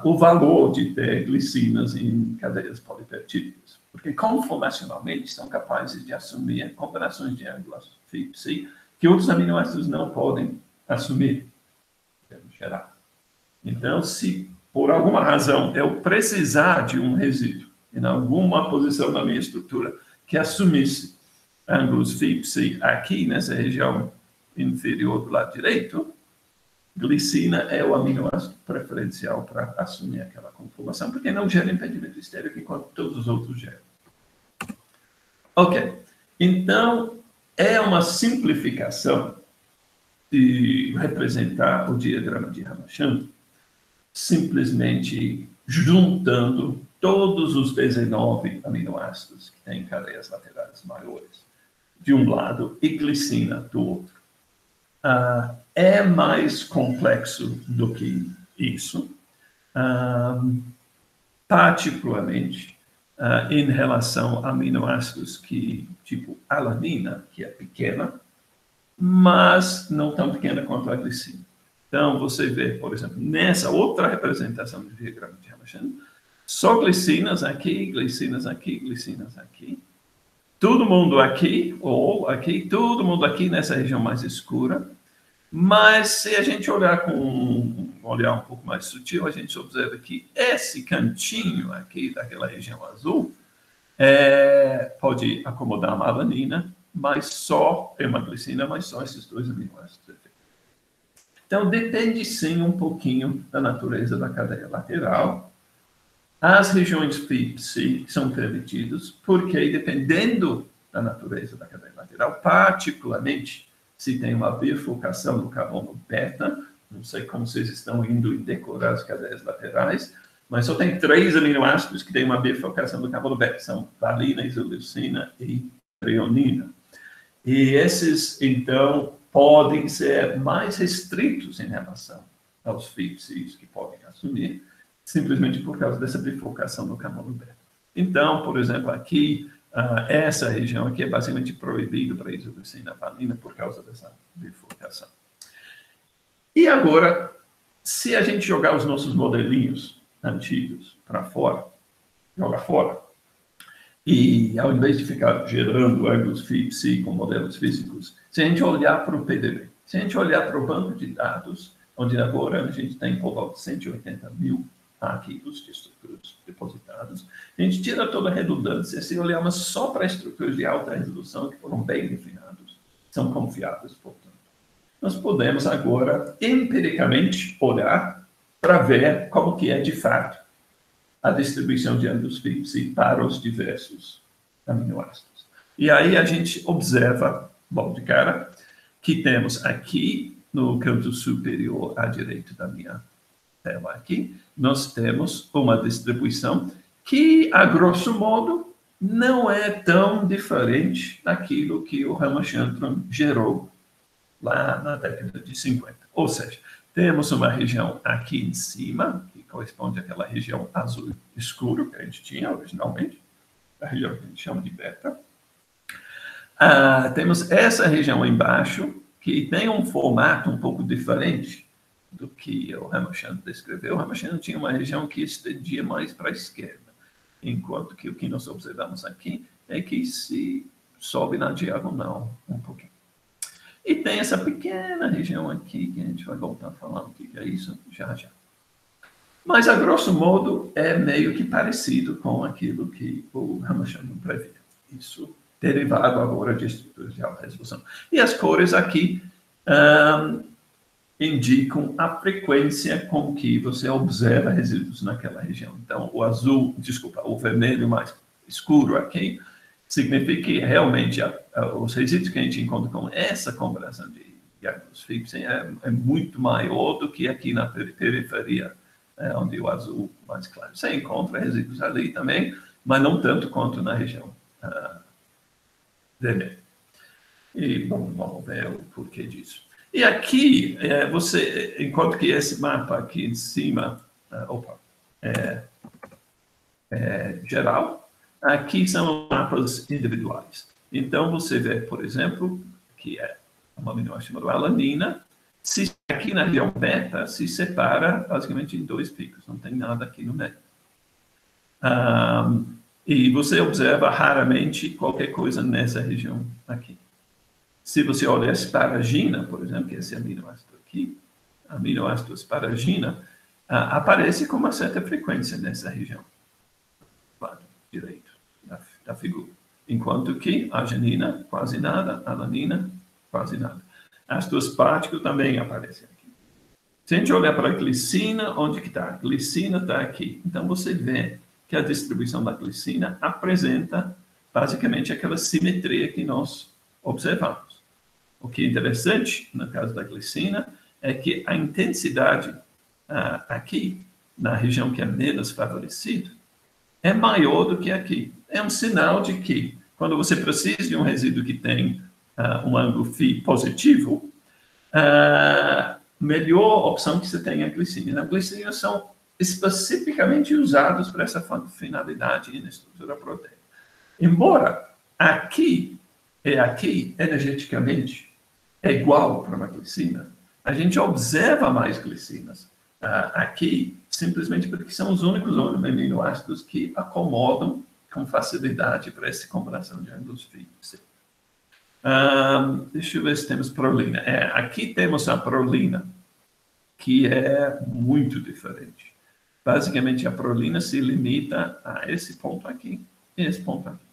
o valor de ter glicinas em cadeias polipeptídicas, porque conformacionalmente são capazes de assumir combinações de ângulos φ que outros aminoácidos não podem assumir, em geral. Então, se por alguma razão eu precisar de um resíduo em alguma posição da minha estrutura que assumisse ângulos φ aqui nessa região inferior do lado direito, glicina é o aminoácido preferencial para assumir aquela conformação, porque não gera impedimento estérico enquanto todos os outros geram. Ok, então é uma simplificação de representar o diagrama de Ramachandran, simplesmente juntando todos os 19 aminoácidos que têm cadeias laterais maiores de um lado e glicina do outro. É mais complexo do que isso, particularmente em relação a aminoácidos tipo alanina, que é pequena, mas não tão pequena quanto a glicina. Então, você vê, por exemplo, nessa outra representação do diagrama de Ramachandran, só glicinas aqui, glicinas aqui, glicinas aqui. Todo mundo aqui, ou aqui, todo mundo aqui nessa região mais escura. Mas se a gente olhar com um olhar um pouco mais sutil, a gente observa que esse cantinho aqui daquela região azul pode acomodar uma alanina, mas só hemaglicina, mas só esses dois aminoácidos. Então, depende sim um pouquinho da natureza da cadeia lateral. As regiões φ são permitidas, porque dependendo da natureza da cadeia lateral, particularmente se tem uma bifurcação do carbono beta, não sei como vocês estão indo decorar as cadeias laterais, mas só tem 3 aminoácidos que têm uma bifurcação do carbono beta, são valina, isoleucina e treonina. E esses, então, podem ser mais restritos em relação aos φ que podem assumir, simplesmente por causa dessa bifurcação do carbono beta. Então, por exemplo, aqui, essa região aqui é basicamente proibida para isoleucina valina por causa dessa bifurcação. E agora, se a gente jogar os nossos modelinhos antigos para fora, jogar fora, e ao invés de ficar gerando ângulos φ com modelos físicos, se a gente olhar para o PDB, se a gente olhar para o banco de dados, onde agora a gente tem por volta de 180 mil aqui os estruturas depositadas. A gente tira toda a redundância. Se olharmos só para estruturas de alta resolução que foram bem refinadas, são confiáveis, portanto. Nós podemos agora, empiricamente, olhar para ver como que é, de fato, a distribuição de Angus Fipsi para os diversos aminoácidos. E aí a gente observa, bom, de cara, que temos aqui, no canto superior à direita da minha tela aqui, nós temos uma distribuição que, a grosso modo, não é tão diferente daquilo que o Ramachandran gerou lá na década de 50. Ou seja, temos uma região aqui em cima, que corresponde àquela região azul escuro que a gente tinha originalmente, a região que a gente chama de beta. Temos essa região embaixo, que tem um formato um pouco diferente do que o Ramachandran descreveu. O Ramachandran tinha uma região que estendia mais para a esquerda, enquanto que o que nós observamos aqui é que se sobe na diagonal um pouquinho. E tem essa pequena região aqui, que a gente vai voltar a falar o que é isso já já. Mas, a grosso modo, é meio que parecido com aquilo que o Ramachandran previa. Isso derivado agora de estruturas de alta resolução. E as cores aqui indicam a frequência com que você observa resíduos naquela região. Então, o vermelho mais escuro aqui significa que realmente os resíduos que a gente encontra com essa combinação de Angus Fipsi é muito maior do que aqui na periferia, onde o azul mais claro. Você encontra resíduos ali também, mas não tanto quanto na região vermelha. E, bom, vamos ver o porquê disso. E aqui, enquanto que esse mapa aqui em cima, geral, aqui são mapas individuais. Então, você vê, por exemplo, que é uma aminoácido chamado alanina, aqui na região beta se separa basicamente em dois picos, não tem nada aqui no meio. E você observa raramente qualquer coisa nessa região aqui. Se você olhar asparagina, por exemplo, que é esse aminoácido aqui, aminoácido asparagina, aparece com uma certa frequência nessa região, lado direito da figura. Enquanto que a arginina, quase nada, a alanina, quase nada. Ácido aspartico também aparece aqui. Se a gente olhar para a glicina, onde que está? A glicina está aqui. Então, você vê que a distribuição da glicina apresenta basicamente aquela simetria que nós observamos. O que é interessante, no caso da glicina, é que a intensidade aqui, na região que é menos favorecida, é maior do que aqui. É um sinal de que, quando você precisa de um resíduo que tem um ângulo φ positivo, melhor opção que você tem é a glicina. A glicina são especificamente usados para essa finalidade na estrutura proteica. Embora aqui energeticamente é igual para uma glicina, a gente observa mais glicinas aqui simplesmente porque são os únicos aminoácidos que acomodam com facilidade para essa combinação de ângulos φ. Deixa eu ver se temos prolina. Aqui temos a prolina, que é muito diferente. Basicamente, a prolina se limita a esse ponto aqui e esse ponto aqui.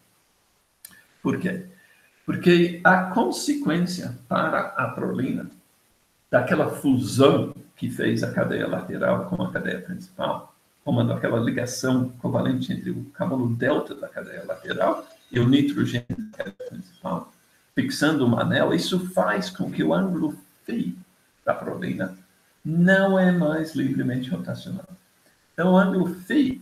Por quê? Porque a consequência para a prolina daquela fusão que fez a cadeia lateral com a cadeia principal, formando aquela ligação covalente entre o carbono delta da cadeia lateral e o nitrogênio da cadeia principal, fixando uma anela, isso faz com que o ângulo φ da prolina não é mais livremente rotacional. Então, o ângulo φ,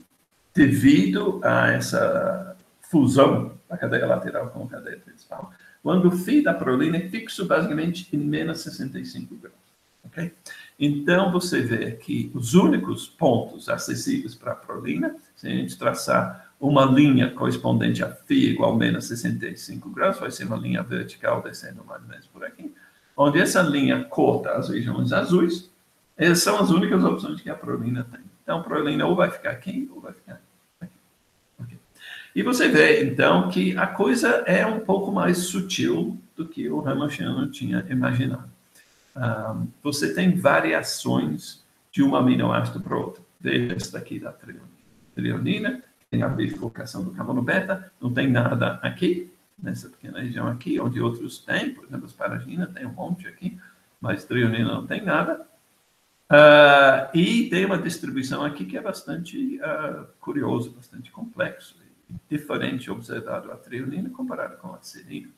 devido a essa fusão da cadeia lateral com a cadeia principal, o ângulo φ da prolina é fixo basicamente em menos 65 graus. Okay? Então, você vê que os únicos pontos acessíveis para a prolina, se a gente traçar uma linha correspondente a φ igual a menos 65 graus, vai ser uma linha vertical descendo mais ou menos por aqui, onde essa linha corta as regiões azuis, essas são as únicas opções que a prolina tem. Então, a prolina ou vai ficar aqui, ou vai ficar aqui. Okay. E você vê, então, que a coisa é um pouco mais sutil do que o Ramachandran tinha imaginado. Você tem variações de um aminoácido para outro. Veja esse daqui da treonina. Treonina tem a bifurcação do carbono beta, não tem nada aqui, nessa pequena região aqui, onde outros têm, por exemplo, asparagina tem um monte aqui, mas treonina não tem nada. E tem uma distribuição aqui que é bastante curioso, bastante complexo, diferente observado a treonina comparado com a serina.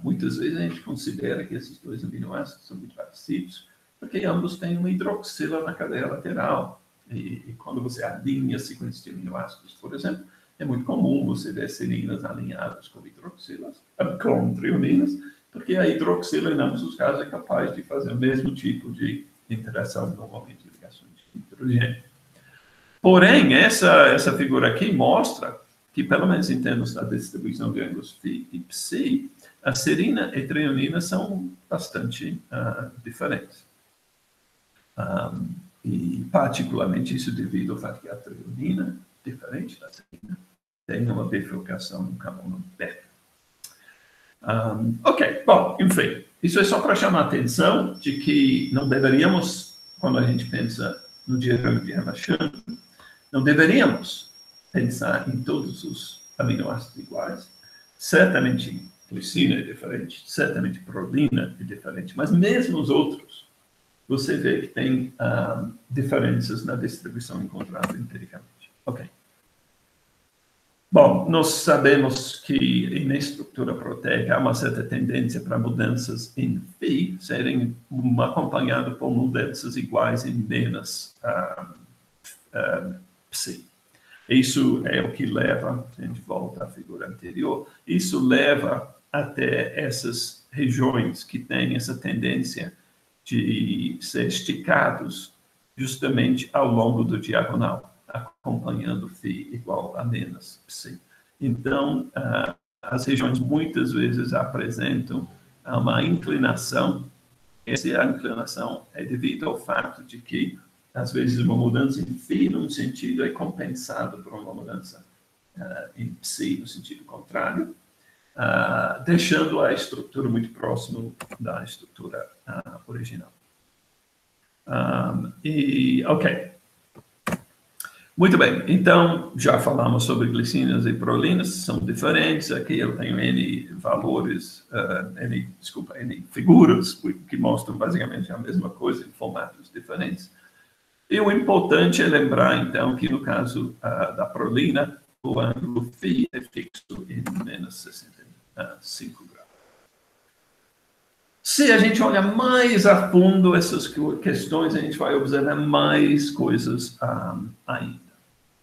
Muitas vezes a gente considera que esses dois aminoácidos são muito parecidos, porque ambos têm uma hidroxila na cadeia lateral. E quando você alinha sequências de aminoácidos, por exemplo, é muito comum você ver serinas alinhadas com hidroxilas, com treoninas, porque a hidroxila, em ambos os casos, é capaz de fazer o mesmo tipo de interação, normalmente de ligações de hidrogênio. Porém, essa figura aqui mostra que, pelo menos em termos da distribuição de ângulos φ e ψ, a serina e treonina são bastante diferentes. E, particularmente, isso devido ao fato que a treonina, diferente da serina, tem uma bifurcação no carbono beta. Ok, bom, enfim, isso é só para chamar a atenção de que não deveríamos, quando a gente pensa no diagrama de Ramachandran, não deveríamos pensar em todos os aminoácidos iguais. Certamente, glicina é diferente, certamente prolina é diferente, mas mesmo os outros, você vê que tem diferenças na distribuição encontrada empiricamente. Ok. Bom, nós sabemos que na estrutura proteica há uma certa tendência para mudanças em φ serem acompanhadas por mudanças iguais em menos ψ. Isso é o que leva, a gente volta à figura anterior, isso leva até essas regiões que têm essa tendência de ser esticados justamente ao longo do diagonal, acompanhando φ igual a menos ψ. Então, as regiões muitas vezes apresentam uma inclinação. Essa inclinação é devido ao fato de que, às vezes, uma mudança em φ, num sentido, é compensada por uma mudança em ψ, no sentido contrário, deixando a estrutura muito próxima da estrutura original. Ok. Muito bem, então já falamos sobre glicinas e prolinas, são diferentes. Aqui eu tenho N valores, N figuras que mostram basicamente a mesma coisa em formatos diferentes. E o importante é lembrar, então, que no caso da prolina, o ângulo φ é fixo em menos 65 graus. Se a gente olha mais a fundo essas questões, a gente vai observar mais coisas ainda.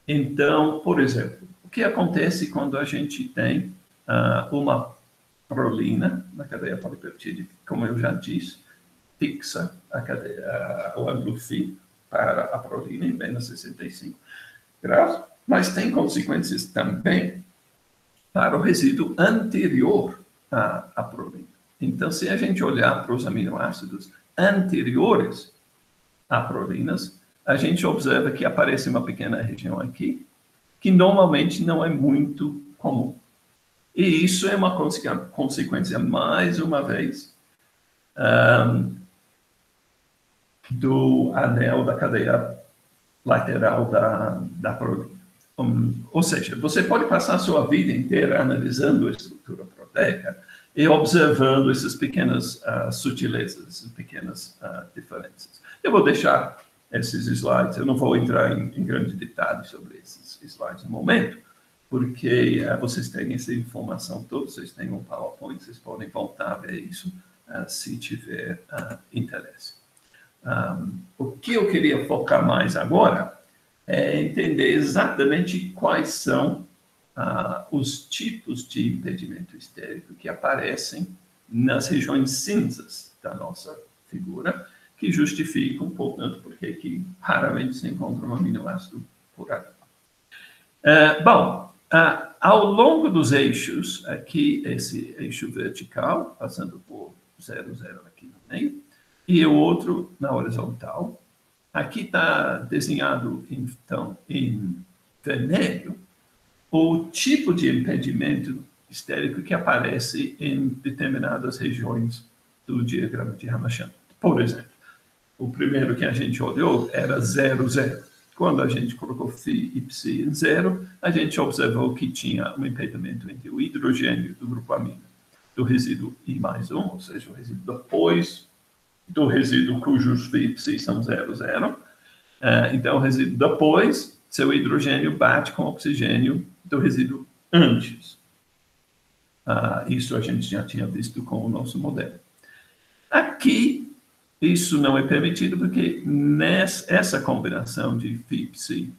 Então, por exemplo, o que acontece quando a gente tem uma prolina na cadeia polipeptídica, como eu já disse, fixa o ângulo φ para a prolina em menos 65 graus, mas tem consequências também para o resíduo anterior à prolina. Então, se a gente olhar para os aminoácidos anteriores a prolinas, a gente observa que aparece uma pequena região aqui, que normalmente não é muito comum. E isso é uma consequência, mais uma vez, do anel da cadeia lateral da prolina. Ou seja, você pode passar a sua vida inteira analisando a estrutura proteica e observando essas pequenas sutilezas, essas pequenas diferenças. Eu vou deixar esses slides, eu não vou entrar em grande detalhe sobre esses slides no momento, porque vocês têm essa informação toda, vocês têm um PowerPoint, vocês podem voltar a ver isso se tiver interesse. O que eu queria focar mais agora é entender exatamente quais são os tipos de impedimento estérico que aparecem nas regiões cinzas da nossa figura, que justificam, portanto, porque aqui raramente se encontra um aminoácido por aqui. Ao longo dos eixos, aqui esse eixo vertical, passando por 0, 0 aqui no meio, e o outro na horizontal. Aqui está desenhado, então, em vermelho, o tipo de impedimento estérico que aparece em determinadas regiões do diagrama de Ramachandran. Por exemplo, o primeiro que a gente olhou era 0, 0. quando a gente colocou φ e ψ em zero, a gente observou que tinha um impedimento entre o hidrogênio do grupo amino do resíduo I mais 1, ou seja, o resíduo depois do resíduo cujos φ e ψ são 0, 0. Então, o resíduo depois, seu hidrogênio bate com o oxigênio do resíduo antes. Isso a gente já tinha visto com o nosso modelo. Aqui, isso não é permitido porque essa combinação de φ e ψ,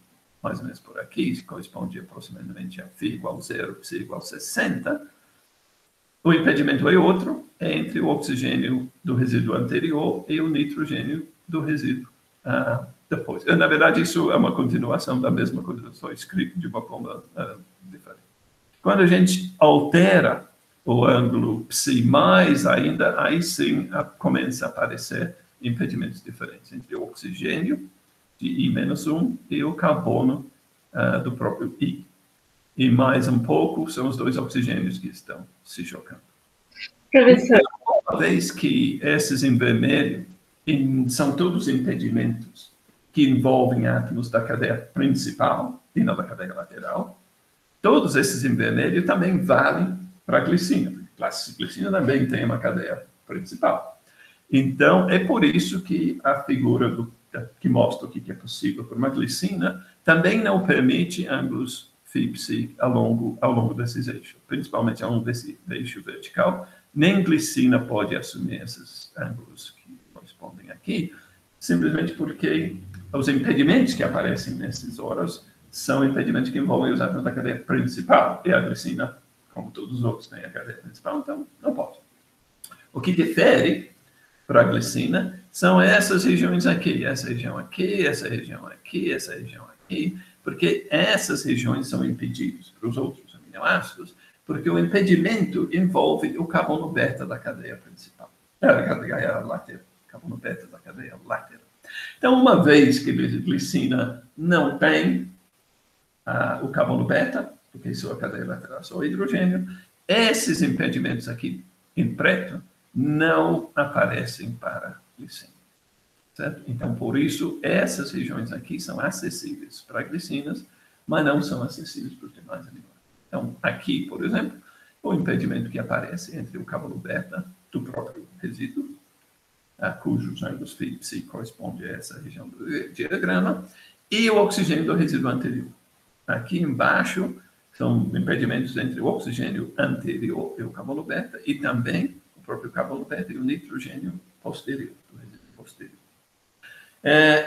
mais ou menos por aqui, corresponde aproximadamente a φ igual a 0, ψ igual a 60, o impedimento é outro, é entre o oxigênio do resíduo anterior e o nitrogênio do resíduo depois. Na verdade, isso é uma continuação da mesma coisa, só escrito de uma forma diferente. Quando a gente altera o ângulo ψ mais ainda, aí sim começa a aparecer impedimentos diferentes entre o oxigênio de I-1 e o carbono do próprio I. E mais um pouco são os dois oxigênios que estão se chocando. Professor. Então, uma vez que esses em vermelho são todos impedimentos que envolvem átomos da cadeia principal e não da cadeia lateral, todos esses em vermelho também valem para a glicina. A glicina também tem uma cadeia principal. Então, é por isso que a figura que mostra o que é possível para uma glicina também não permite ângulos φ e ψ ao longo desses eixos, principalmente ao longo desse eixo vertical. Nem glicina pode assumir esses ângulos que correspondem aqui, simplesmente porque os impedimentos que aparecem nesses horas são impedimentos que envolvem os átomos da cadeia principal, e a glicina, como todos os outros, tem a cadeia principal, então não pode. O que difere para a glicina são essas regiões aqui, essa região aqui, essa região aqui, essa região aqui, porque essas regiões são impedidas para os outros aminoácidos, porque o impedimento envolve o carbono beta da cadeia principal, da cadeia lateral, carbono beta da cadeia lateral. Então, uma vez que a glicina não tem o carbono beta, porque sua cadeia lateral é só hidrogênio, esses impedimentos aqui em preto não aparecem para a glicina. Certo? Então, por isso, essas regiões aqui são acessíveis para glicinas, mas não são acessíveis para os demais aminoácidos. Então, aqui, por exemplo, o impedimento que aparece entre o carbono beta do próprio resíduo, cujos ângulos φ e ψ correspondem a essa região do diagrama, e o oxigênio do resíduo anterior. Aqui embaixo são impedimentos entre o oxigênio anterior e o carbono beta, e também o próprio carbono beta e o nitrogênio posterior, do resíduo posterior.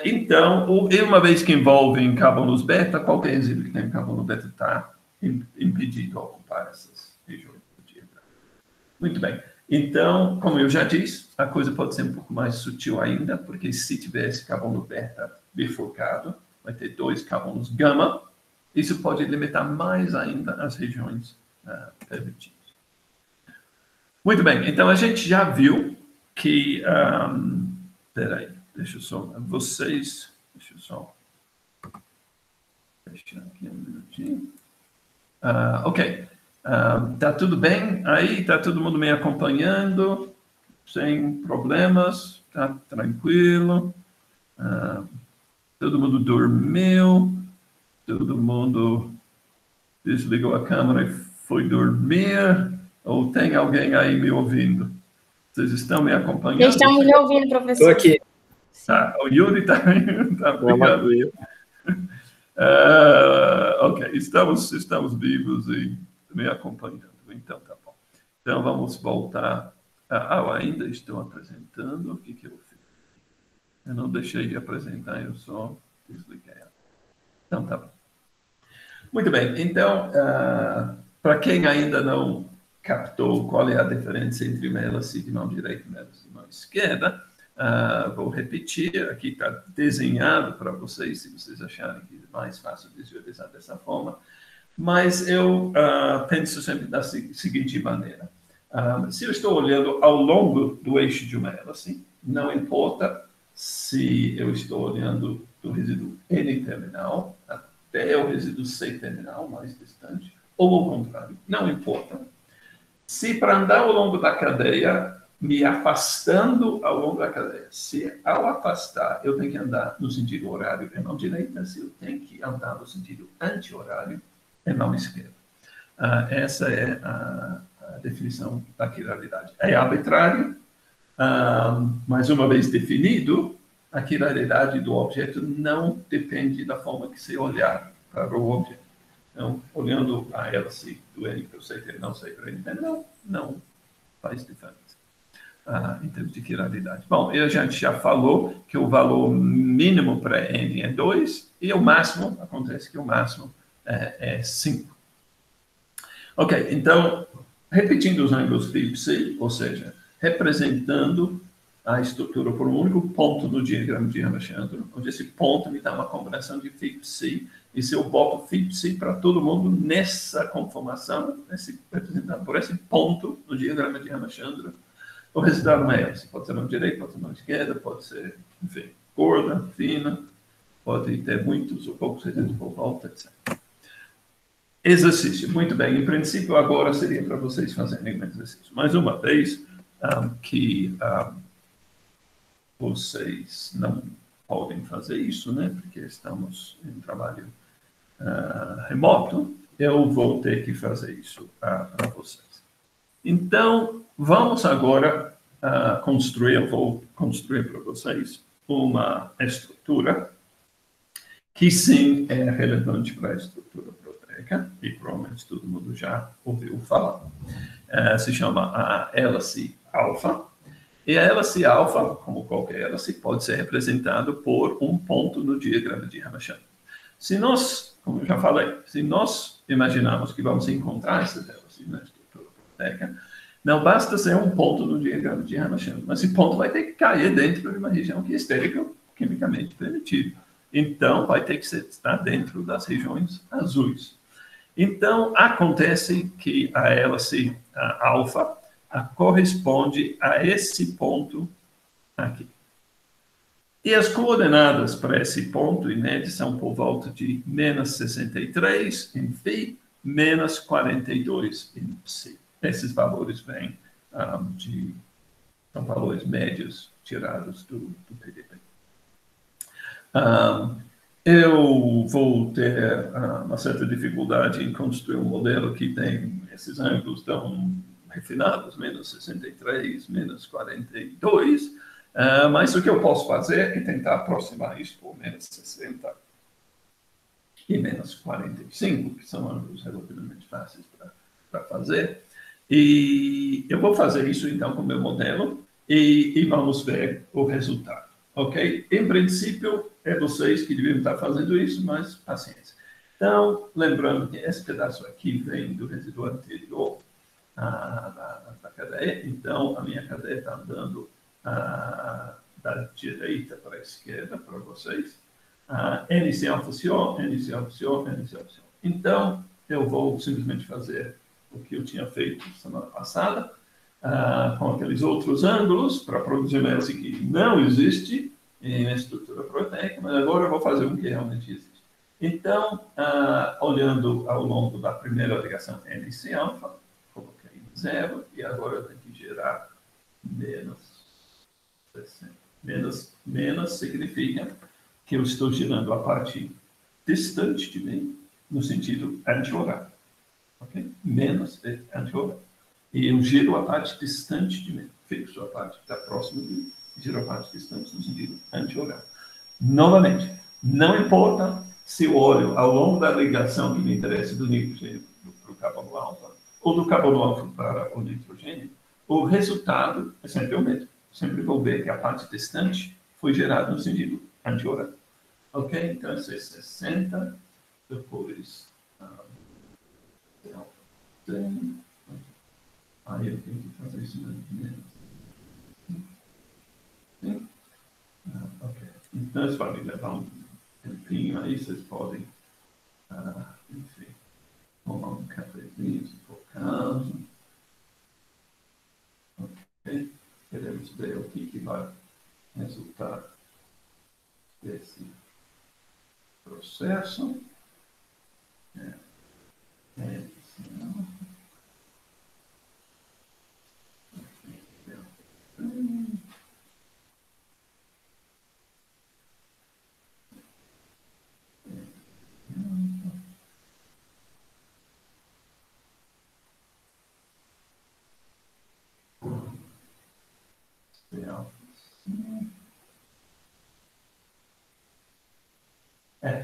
Então, uma vez que envolvem carbonos beta, qualquer resíduo que tem carbono beta está impedido de ocupar essas regiões do diagrama. Muito bem. Então, como eu já disse, a coisa pode ser um pouco mais sutil ainda, porque se tiver esse carbono beta bifurcado, vai ter dois carbonos gama. Isso pode limitar mais ainda as regiões permitidas. Muito bem. Então, a gente já viu que... Peraí. Deixa eu só fechar aqui um minutinho. Ok. Tá tudo bem aí? Tá todo mundo me acompanhando? Sem problemas? Tá tranquilo? Todo mundo dormiu? Todo mundo desligou a câmera e foi dormir? Ou tem alguém aí me ouvindo? Vocês estão me acompanhando? Estamos me ouvindo, professor. Estou aqui. O Yuri está obrigado. Ok, estamos vivos e me acompanhando. Então, tá bom. Então, vamos voltar. Ainda estou apresentando. O que eu fiz? Eu não deixei de apresentar, eu só desliguei. Então, tá bom. Muito bem. Então, para quem ainda não captou qual é a diferença entre melasse de mão direita e melasse de mão esquerda, vou repetir, aqui está desenhado para vocês, se vocês acharem que é mais fácil visualizar dessa forma, mas eu penso sempre da seguinte maneira. Se eu estou olhando ao longo do eixo de uma hélice, não importa se eu estou olhando do resíduo N-terminal até o resíduo C-terminal, mais distante, ou ao contrário, não importa. Se para andar ao longo da cadeia me afastando ao longo da cadeia. Se ao afastar eu tenho que andar no sentido horário e mão direita, se eu tenho que andar no sentido anti-horário e mão esquerda. Essa é a definição da quiralidade. É arbitrário, mas uma vez definido, a quiralidade do objeto não depende da forma que você olhar para o objeto. Então, olhando a hélice do N para o CT, não sei para NP, não faz diferença em termos de quiralidade. Bom, a gente já falou que o valor mínimo para N é 2 e o máximo, acontece que o máximo é 5. Ok, então, repetindo os ângulos φ e psi, ou seja, representando a estrutura por um único ponto no diagrama de Ramachandra, onde esse ponto me dá uma combinação de φ e psi, e se eu boto φ e psi para todo mundo nessa conformação, representado por esse ponto no diagrama de Ramachandra, o resultado não é esse. Pode ser mão direita, pode ser mão esquerda, pode ser, enfim, gorda, fina, pode ter muitos ou poucos resíduos por volta, etc. Exercício. Muito bem. Em princípio, agora seria para vocês fazerem um exercício. Mais uma vez, que vocês não podem fazer isso, né? Porque estamos em trabalho remoto. Eu vou ter que fazer isso para vocês. Então, vamos agora construir, eu vou construir para vocês uma estrutura que sim é relevante para a estrutura proteica, e provavelmente todo mundo já ouviu falar. Se chama a hélice alfa, e a hélice alfa, como qualquer hélice, pode ser representado por um ponto no diagrama de Ramachandra. Se nós, como eu já falei, se nós imaginarmos que vamos encontrar essas hélices na estrutura proteica, não basta ser um ponto no diagrama de Ramachandra, mas esse ponto vai ter que cair dentro de uma região que é quimicamente permitida. Então, vai ter que estar dentro das regiões azuis. Então, acontece que a hélice alfa corresponde a esse ponto aqui. E as coordenadas para esse ponto, em média, são por volta de menos 63 em φ, menos 42 em psi. Esses valores vêm são valores médios tirados do PDP. Eu vou ter uma certa dificuldade em construir um modelo que tem esses ângulos tão refinados, menos 63, menos 42, mas o que eu posso fazer é tentar aproximar isso por menos 60 e menos 45, que são ângulos relativamente fáceis para fazer. E eu vou fazer isso, então, com o meu modelo e vamos ver o resultado. Ok? Em princípio, é vocês que deviam estar fazendo isso, mas paciência. Então, lembrando que esse pedaço aqui vem do resíduo anterior da cadeia, então a minha cadeia está andando da direita para a esquerda, para vocês. NC alfa CO, NC alfa CO, NC alfa CO. Então, eu vou simplesmente fazer o que eu tinha feito semana passada, com aqueles outros ângulos, para produzir uma hélice que não existe em estrutura proteica, mas agora eu vou fazer um que realmente existe. Então, olhando ao longo da primeira ligação NC alfa, coloquei 0, e agora eu tenho que gerar menos 60. Menos significa que eu estou girando a parte distante de mim, no sentido anti-horário. Okay? Menos é anti-horário. E eu giro a parte distante de mim, fixo a parte que está próxima de mim, e giro a parte distante no sentido anti-horário. Novamente, não importa se eu olho ao longo da ligação que me interessa do nitrogênio para o carbono alfa, ou do carbono alfa para o nitrogênio, o resultado é sempre o mesmo. Sempre vou ver que a parte distante foi gerada no sentido anti-horário. Ok? Então, isso é 60, depois... aí eu tenho que fazer isso mesmo. Sim? Ok. Então, isso vai me levar um tempinho aí, vocês podem, enfim, tomar um cafezinho, se for caso. Ok? Queremos ver o que vai resultar desse processo.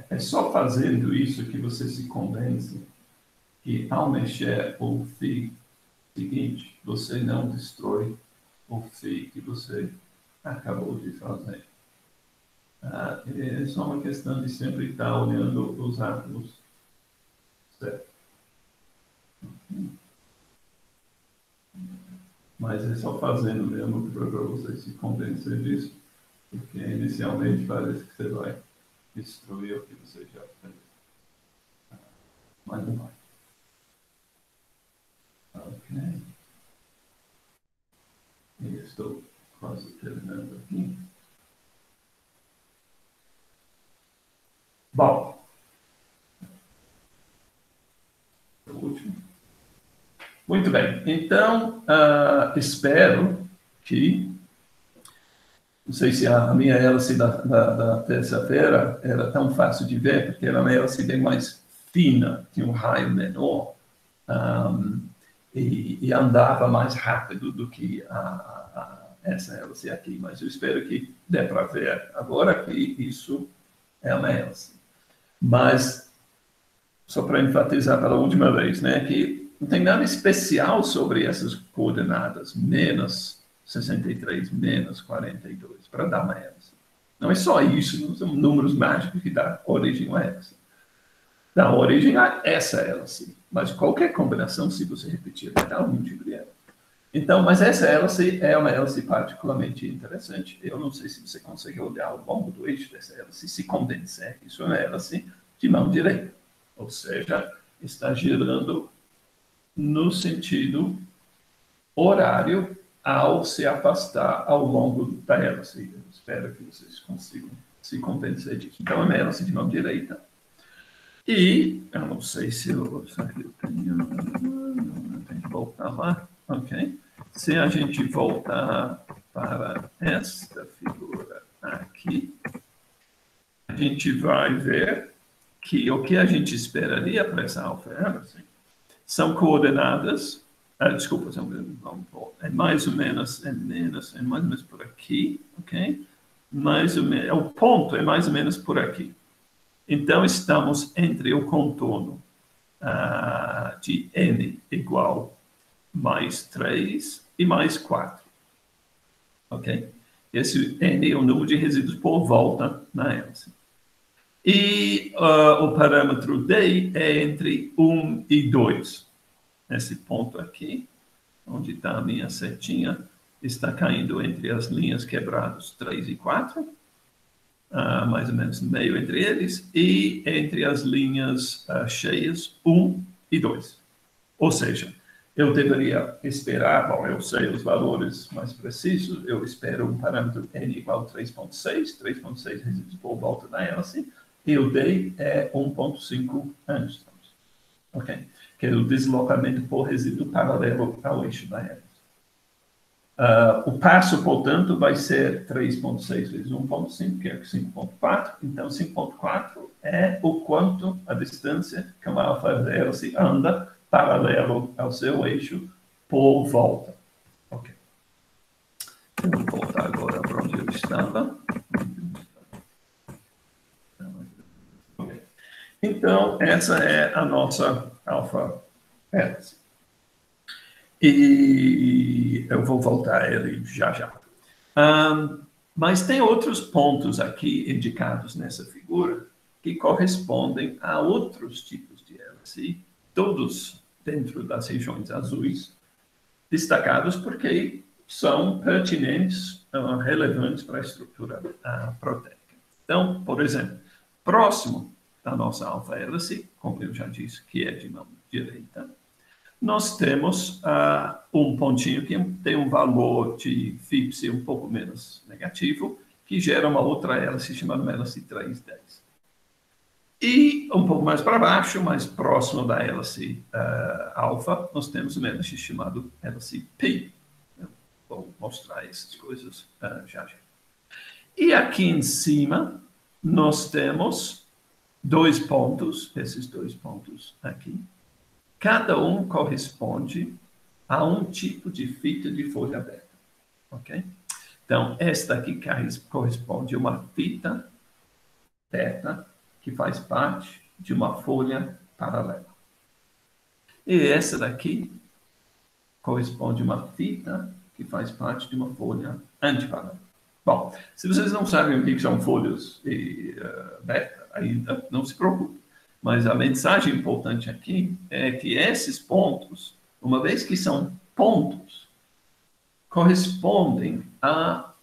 É só fazendo isso que você se convence que, ao mexer o φ seguinte, você não destrói o φ que você acabou de fazer. É só uma questão de sempre estar olhando os átomos, certo? Mas é só fazendo mesmo para você se convencer disso, porque inicialmente parece que você vai destruir o que você já fez. Mas não vai. Ok. E estou quase terminando aqui. Bom. O último. Muito bem. Então, espero que... Não sei se a minha hélice da terça-feira era tão fácil de ver, porque era uma hélice bem mais fina, tinha um raio menor, e andava mais rápido do que essa hélice aqui. Mas eu espero que dê para ver agora que isso é uma hélice. Mas, só para enfatizar pela última vez, né, que não tem nada especial sobre essas coordenadas, menos 63, menos 42, para dar uma hélice. Não é só isso, não são números mágicos que dão origem a hélice. Dá origem a essa hélice, mas qualquer combinação, se você repetir, vai dar algum tipo de hélice. Então, mas essa hélice é uma hélice particularmente interessante. Eu não sei se você consegue olhar ao longo do eixo dessa hélice e se convencer que isso é uma hélice de mão direita. Ou seja, está girando no sentido horário ao se afastar ao longo da hélice. Eu espero que vocês consigam se convencer disso. Então, é uma hélice de mão direita. E, eu não sei se eu tenho que voltar lá. Ok. Se a gente voltar para esta figura aqui, a gente vai ver que o que a gente esperaria para essa alfa-hélice são coordenadas, desculpa, é mais ou menos por aqui, ok? Mais ou menos, o ponto é mais ou menos por aqui. Então, estamos entre o contorno de n igual mais 3 e mais 4, ok? Esse n é o número de resíduos por volta na hélice. E o parâmetro D é entre 1 e 2. Esse ponto aqui, onde está a minha setinha, está caindo entre as linhas quebradas 3 e 4, mais ou menos no meio entre eles, e entre as linhas cheias 1 e 2. Ou seja, eu deveria esperar, bom, eu sei os valores mais precisos, eu espero um parâmetro n igual a 3.6 resíduos por volta da hélice, e o D é 1.5 angstroms, ok? Que é o deslocamento por resíduo paralelo ao eixo da hélice. O passo, portanto, vai ser 3.6 vezes 1.5, que é 5.4. Então, 5.4 é o quanto a distância que uma alfa-hélice anda paralelo ao seu eixo por volta. Ok. Eu vou voltar agora para onde eu estava. Então, essa é a nossa alfa-hélice. E eu vou voltar a ele já. Mas tem outros pontos aqui indicados nessa figura que correspondem a outros tipos de hélice, todos dentro das regiões azuis, destacados porque são pertinentes, relevantes para a estrutura proteica. Então, por exemplo, próximo da nossa alfa-hélice, como eu já disse, que é de mão direita, nós temos um pontinho que tem um valor de Fibse um pouco menos negativo, que gera uma outra hélice chamada hélice 310. E um pouco mais para baixo, mais próximo da hélice alfa, nós temos uma hélice chamada hélice Pi. Eu vou mostrar essas coisas já. E aqui em cima, nós temos dois pontos, esses dois pontos aqui. Cada um corresponde a um tipo de fita de folha aberta, ok? Então, esta aqui corresponde a uma fita beta que faz parte de uma folha paralela. E essa daqui corresponde a uma fita que faz parte de uma folha antiparalela. Bom, se vocês não sabem o que são folhas beta, ainda não se preocupe. Mas a mensagem importante aqui é que esses pontos, uma vez que são pontos, correspondem a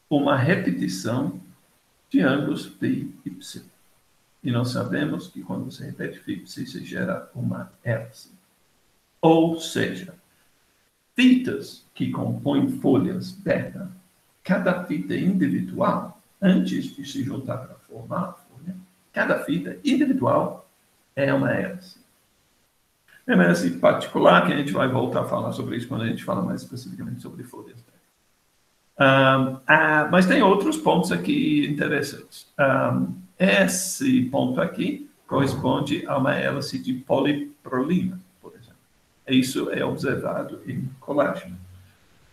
uma repetição de ângulos φ e ψ. E nós sabemos que quando você repete φ e ψ, você gera uma hélice. Ou seja, fitas que compõem folhas beta, cada fita individual, antes de se juntar para formar a folha, cada fita individual é uma hélice. É uma hélice particular, que a gente vai voltar a falar sobre isso quando a gente fala mais especificamente sobre folhas beta. Mas tem outros pontos aqui interessantes. Esse ponto aqui corresponde a uma hélice de poliprolina, por exemplo. Isso é observado em colágeno.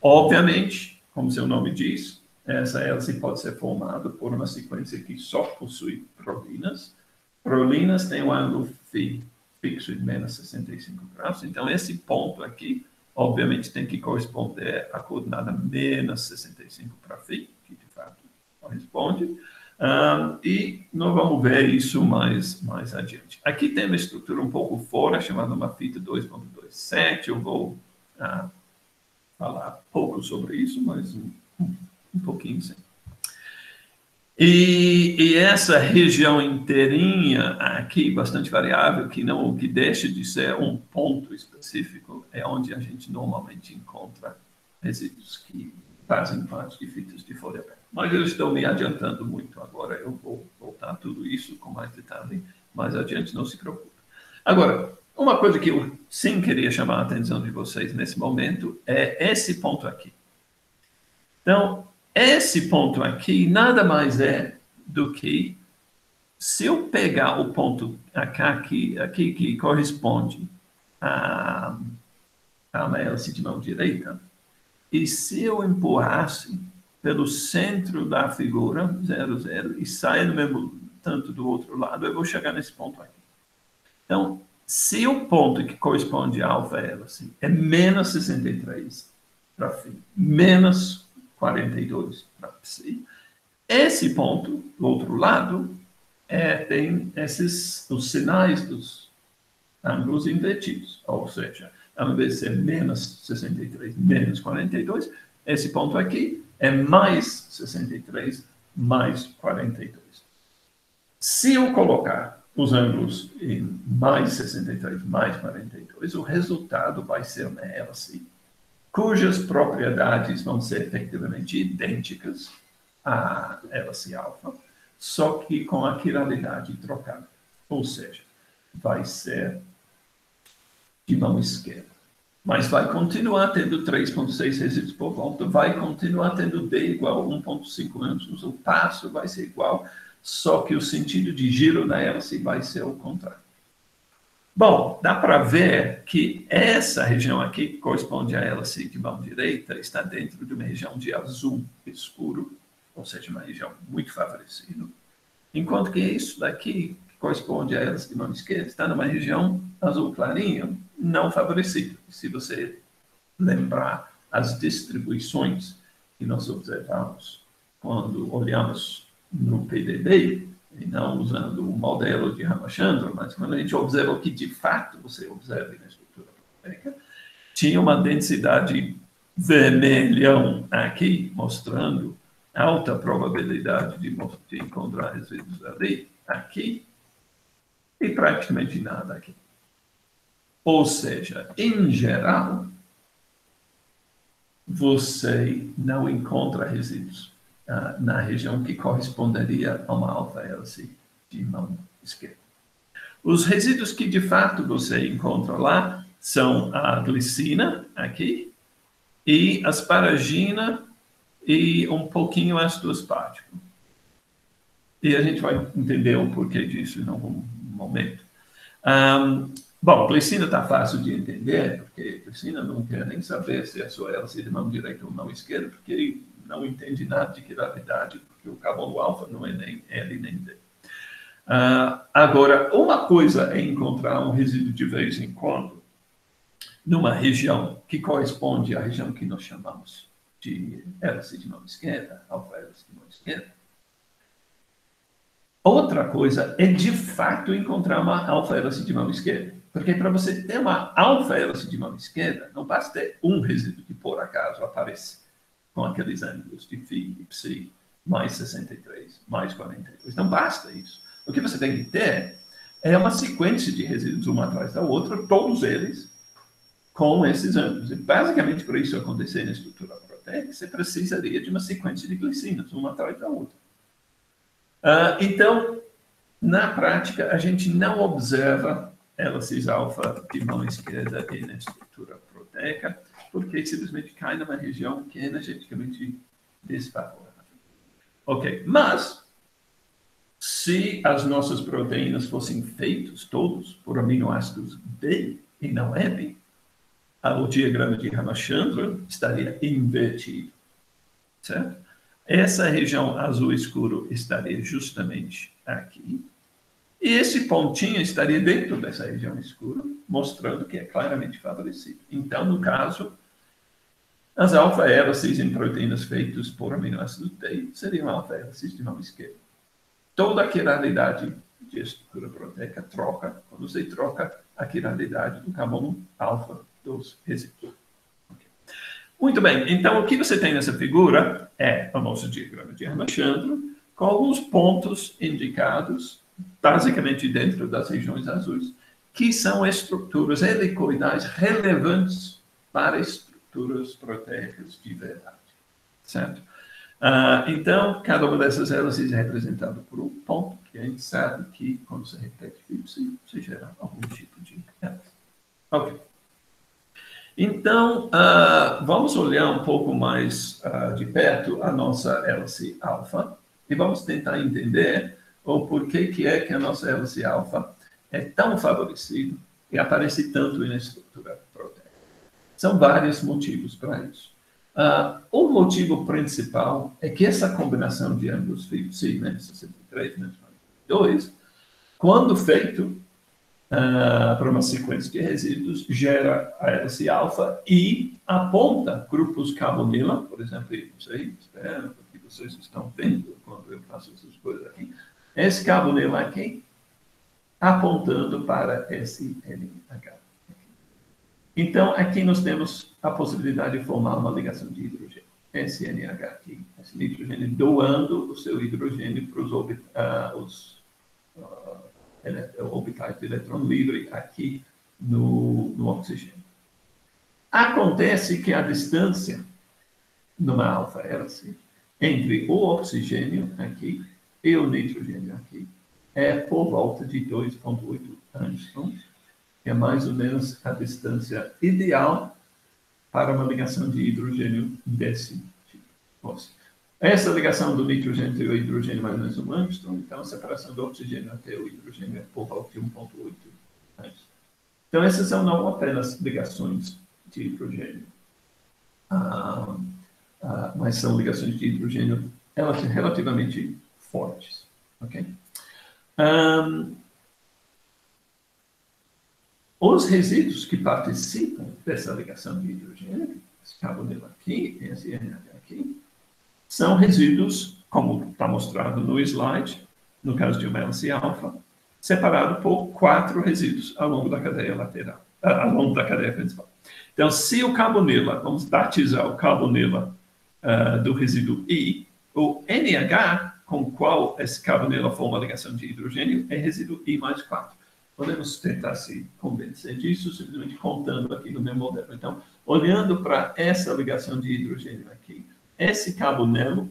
Obviamente, como seu nome diz, essa hélice pode ser formada por uma sequência que só possui prolinas. Prolinas têm um ângulo φ fixo de menos 65 graus. Então, esse ponto aqui, obviamente, tem que corresponder à coordenada menos 65 para φ, que de fato corresponde. E nós vamos ver isso mais adiante. Aqui tem uma estrutura um pouco fora, chamada uma fita 2.27. Eu vou falar pouco sobre isso, mas um pouquinho sim. E essa região inteirinha aqui, bastante variável, que deixa de ser um ponto específico, é onde a gente normalmente encontra resíduos que fazem parte de fitas de folha beta. Mas eu estou me adiantando muito agora, eu vou voltar a tudo isso com mais detalhe mais adiante, não se preocupe. Agora, uma coisa que eu sim queria chamar a atenção de vocês nesse momento é esse ponto aqui. Então, esse ponto aqui nada mais é do que, se eu pegar o ponto aqui que corresponde a uma hélice de mão direita, e se eu empurrasse pelo centro da figura, 0, 0, e sair no mesmo tanto do outro lado, eu vou chegar nesse ponto aqui. Então, se o ponto que corresponde a alfa hélice é menos 63 para φ, menos 42 para ψ, esse ponto, do outro lado, tem os sinais dos ângulos invertidos. Ou seja, ao invés de ser menos 63, menos 42, esse ponto aqui é mais 63, mais 42. Se eu colocar os ângulos em mais 63, mais 42, o resultado vai ser uma hélice cujas propriedades vão ser efetivamente idênticas à hélice alfa, só que com a quiralidade trocada. Ou seja, vai ser de mão esquerda. Mas vai continuar tendo 3,6 resíduos por volta, vai continuar tendo D igual a 1,5 anos, o passo vai ser igual, só que o sentido de giro da hélice vai ser o contrário. Bom, dá para ver que essa região aqui, que corresponde à hélice de mão direita, está dentro de uma região de azul escuro, ou seja, uma região muito favorecida, enquanto que isso daqui, que corresponde à hélice de mão esquerda, está numa região azul clarinho, não favorecida. Se você lembrar as distribuições que nós observamos quando olhamos no PDB, e não usando o modelo de Ramachandra, mas quando a gente observa o que de fato você observa na estrutura proteica, tinha uma densidade vermelhão aqui, mostrando alta probabilidade de encontrar resíduos ali, aqui, e praticamente nada aqui. Ou seja, em geral, você não encontra resíduos na região que corresponderia a uma alfa-hélice de mão esquerda. Os resíduos que de fato você encontra lá são a glicina, aqui, e asparagina e um pouquinho ácido aspartico. E a gente vai entender o porquê disso em algum momento. Bom, glicina está fácil de entender, porque glicina não quer nem saber se a sua hélice de mão direita ou mão esquerda, porque não entende nada de gravidade, porque o carbono alfa não é nem L nem D. Agora, uma coisa é encontrar um resíduo de vez em quando numa região que corresponde à região que nós chamamos de hélice de mão esquerda, alfa-hélice de mão esquerda. Outra coisa é, de fato, encontrar uma alfa-hélice de mão esquerda. Porque para você ter uma alfa-hélice de mão esquerda, não basta ter um resíduo que, por acaso, aparece com aqueles ângulos de φ e ψ, mais 63, mais 42. Não basta isso. O que você tem que ter é uma sequência de resíduos, um atrás da outra, todos eles com esses ângulos. E, basicamente, para isso acontecer na estrutura proteica, você precisaria de uma sequência de glicinas, uma atrás da outra. Então, na prática, a gente não observa hélices alfa de mão esquerda e na estrutura proteica, porque simplesmente cai numa região que é energeticamente desfavorável. Ok, mas se as nossas proteínas fossem feitas todos por aminoácidos B e não M, o diagrama de Ramachandran estaria invertido, certo? Essa região azul escuro estaria justamente aqui. E esse pontinho estaria dentro dessa região escura, mostrando que é claramente favorecido. Então, no caso, as alfa-hélices em proteínas feitas por aminoácidos D seriam alfa-hélices de mão esquerda. Toda a quiralidade de estrutura proteica troca, quando você troca a quiralidade do carbono alfa dos resíduos. Okay. Muito bem, então o que você tem nessa figura é o nosso diagrama de Ramachandran, com alguns pontos indicados, basicamente dentro das regiões azuis, que são estruturas helicoidais relevantes para estruturas proteicas de verdade, certo? Então, cada uma dessas hélices é representada por um ponto, que a gente sabe que, quando você repete isso, você gera algum tipo de hélice. Ok. Então, vamos olhar um pouco mais de perto a nossa hélice alfa e vamos tentar entender o porquê que é que a nossa hélice alfa é tão favorecida e aparece tanto na estrutura proteica. São vários motivos para isso. O motivo principal é que essa combinação de ângulos φ, menos 63, menos 42, quando feito para uma sequência de resíduos, gera a hélice alfa e aponta grupos carbonila, por exemplo, não sei, espero que vocês estão vendo quando eu faço essas coisas aqui, esse carbonila aqui, apontando para esse NH. Então, aqui nós temos a possibilidade de formar uma ligação de hidrogênio. Esse NH aqui, esse nitrogênio, doando o seu hidrogênio para os orbitais de elétron livre aqui no oxigênio. Acontece que a distância numa alfa-hélice entre o oxigênio aqui e o nitrogênio aqui é por volta de 2,8 angstroms, que é mais ou menos a distância ideal para uma ligação de hidrogênio desse tipo. Essa ligação do nitrogênio e o hidrogênio é mais ou menos 1 angstrom, então a separação do oxigênio até o hidrogênio é por volta de 1,8 angstrom. Então essas são não apenas ligações de hidrogênio, mas são ligações de hidrogênio relativamente fortes. Ok? Os resíduos que participam dessa ligação de hidrogênio, esse carbonilo aqui, esse NH aqui, são resíduos, como está mostrado no slide, no caso de uma hélice alfa, separado por 4 resíduos ao longo da cadeia lateral, ao longo da cadeia principal. Então, se o carbonila, vamos batizar o carbonila do resíduo I, o NH, com o qual esse carbonila forma a ligação de hidrogênio, é resíduo I mais 4. Podemos tentar se convencer disso, simplesmente contando aqui no meu modelo. Então, olhando para essa ligação de hidrogênio aqui, esse carbonilo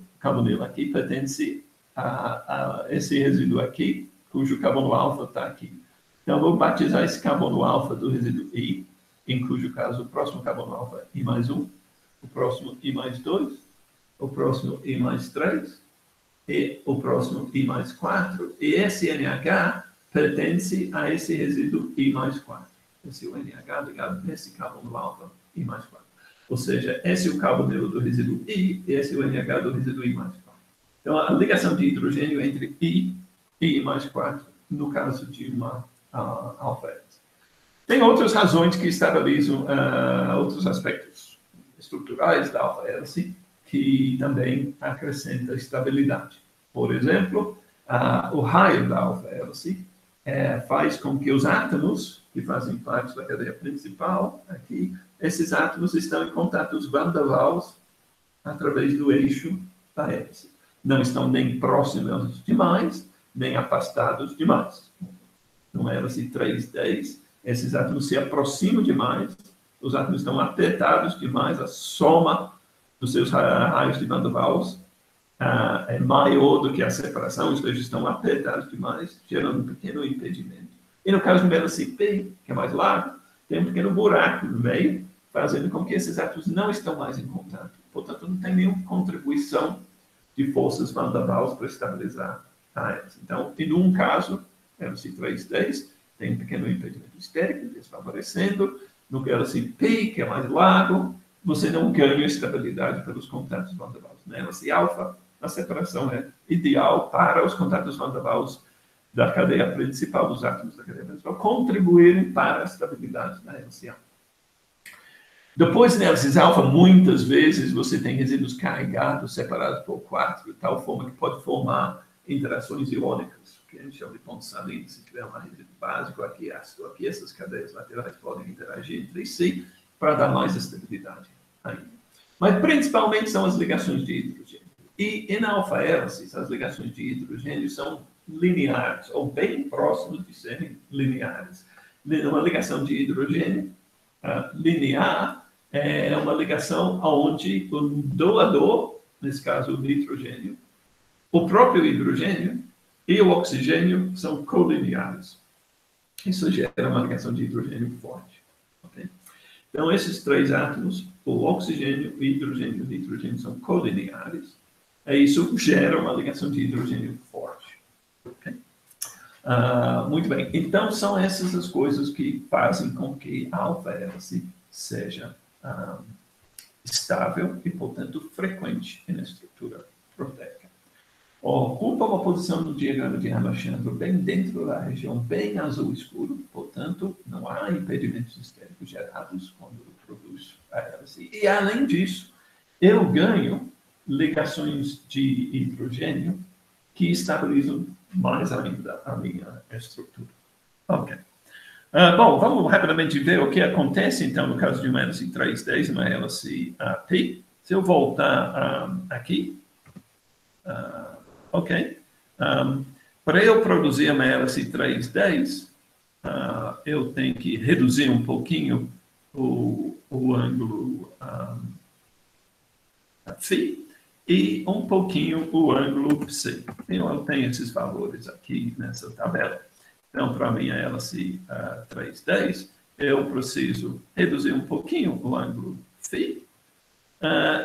aqui pertence a esse resíduo aqui, cujo carbono alfa está aqui. Então, vou batizar esse carbono alfa do resíduo I, em cujo caso o próximo carbono alfa é I mais 1, o próximo I mais 2, o próximo I mais 3, e o próximo I mais 4, e esse NH pertence a esse resíduo I mais 4. Esse é o NH ligado nesse carbono alfa I mais 4. Ou seja, esse é o cabo negro do resíduo I, e esse é o NH do resíduo I mais 4. Então, a ligação de hidrogênio entre I e I mais 4, no caso de uma alfa-hélice. Tem outras razões que estabilizam outros aspectos estruturais da alfa-hélice, que também acrescenta estabilidade. Por exemplo, o raio da alfa-hélice faz com que os átomos que fazem parte da cadeia principal, aqui, esses átomos estão em contatos van der Waals através do eixo da hélice. Não estão nem próximos demais, nem afastados demais. Numa hélice 3,10, esses átomos se aproximam demais, os átomos estão apertados demais, a soma dos seus raios de Van der Waals é maior do que a separação, os dois estão apertados demais, gerando um pequeno impedimento. E no caso do hélice P, que é mais largo, tem um pequeno buraco no meio, fazendo com que esses átomos não estão mais em contato. Portanto, não tem nenhuma contribuição de forças Van der Waals para estabilizar a hélice. Então, em um caso, hélice 3,10, tem um pequeno impedimento estérico, desfavorecendo. No hélice P, que é mais largo, você não ganha estabilidade pelos contatos Van der Waals. Na hélice alfa, a separação é ideal para os contatos Van der Waals da cadeia principal, dos átomos da cadeia principal, contribuírem para a estabilidade da hélice alfa. Depois, na hélice alfa, muitas vezes você tem resíduos carregados, separados por 4, de tal forma que pode formar interações iônicas, que a gente chama de ponto salino. Se tiver um resíduo básico aqui, ácido aqui, essas cadeias laterais podem interagir entre si para dar mais estabilidade ainda. Mas, principalmente, são as ligações de hidrogênio. E, na alfa-hélices, as ligações de hidrogênio são lineares, ou bem próximos de serem lineares. Uma ligação de hidrogênio linear é uma ligação onde o doador, nesse caso o nitrogênio, o próprio hidrogênio e o oxigênio são colineares. Isso gera uma ligação de hidrogênio forte. Okay? Então, esses três átomos, o oxigênio, o hidrogênio e o nitrogênio, são colineares. E isso gera uma ligação de hidrogênio forte. Okay? Muito bem. Então, são essas as coisas que fazem com que a alfa-hélice seja estável e, portanto, frequente na estrutura proteica. Ocupa uma posição no diagrama de Ramachandra bem dentro da região bem azul escuro, portanto, não há impedimentos estéricos gerados quando produz a hélice. E, além disso, eu ganho ligações de hidrogênio que estabilizam mais ainda a minha estrutura. Ok. Bom, vamos rapidamente ver o que acontece, então, no caso de uma hélice 3,10 e uma hélice P. Se eu voltar aqui, ok. Para eu produzir uma hélice 3,10, eu tenho que reduzir um pouquinho o ângulo φ e um pouquinho o ângulo psi. Eu tenho esses valores aqui nessa tabela. Então, para a minha hélice 3,10, eu preciso reduzir um pouquinho o ângulo φ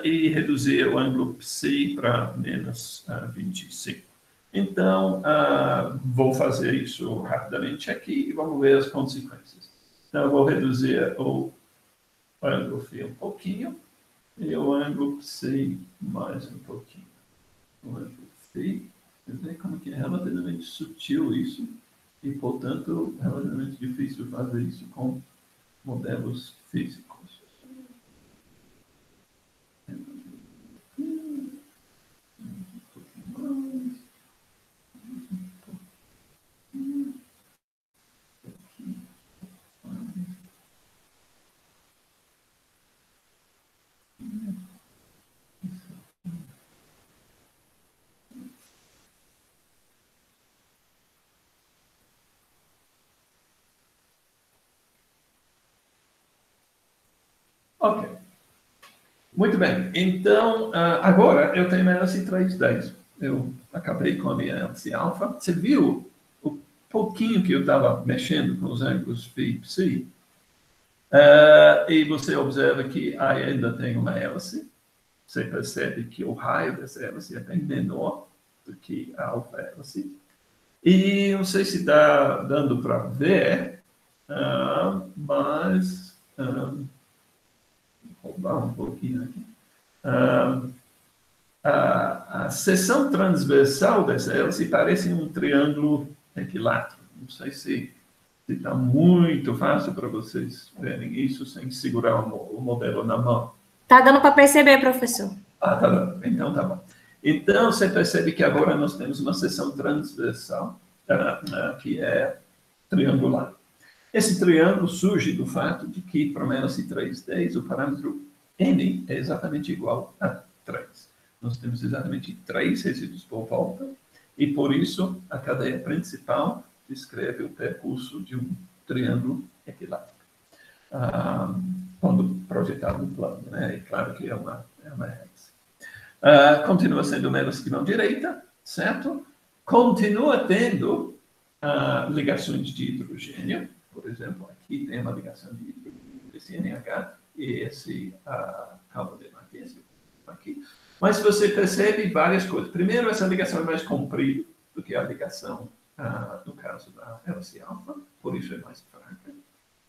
e reduzir o ângulo psi para menos 25. Então, vou fazer isso rapidamente aqui e vamos ver as consequências. Então, eu vou reduzir o ângulo φ um pouquinho e o ângulo psi mais um pouquinho. O ângulo φ, você vê como que é relativamente sutil isso e, portanto, relativamente difícil fazer isso com modelos físicos. Ok. Muito bem. Então, agora eu tenho uma hélice 3,10. Eu acabei com a minha hélice alfa. Você viu o pouquinho que eu estava mexendo com os ângulos φ e psi? E você observa que ainda tem uma hélice. Você percebe que o raio dessa hélice é bem menor do que a alfa-hélice. E não sei se está dando para ver, mas... vou pular um pouquinho aqui. A seção transversal dessa hélice parece um triângulo equilátero. Não sei se está muito fácil para vocês verem isso sem segurar o modelo na mão. Tá dando para perceber, professor. Tá dando. Então tá bom. Então você percebe que agora nós temos uma seção transversal que é triangular. Esse triângulo surge do fato de que, para uma hélice 3,10, o parâmetro n é exatamente igual a 3. Nós temos exatamente 3 resíduos por volta, e por isso a cadeia principal descreve o percurso de um triângulo equilátero, quando projetado no plano, né? E claro que é uma hélice. Continua sendo uma hélice de mão direita, certo? Continua tendo ligações de hidrogênio. Por exemplo, aqui tem uma ligação de hidrogênio, esse NH e esse carbonilo aqui. Mas você percebe várias coisas. Primeiro, essa ligação é mais comprida do que a ligação, no caso da hélice alfa, por isso é mais fraca.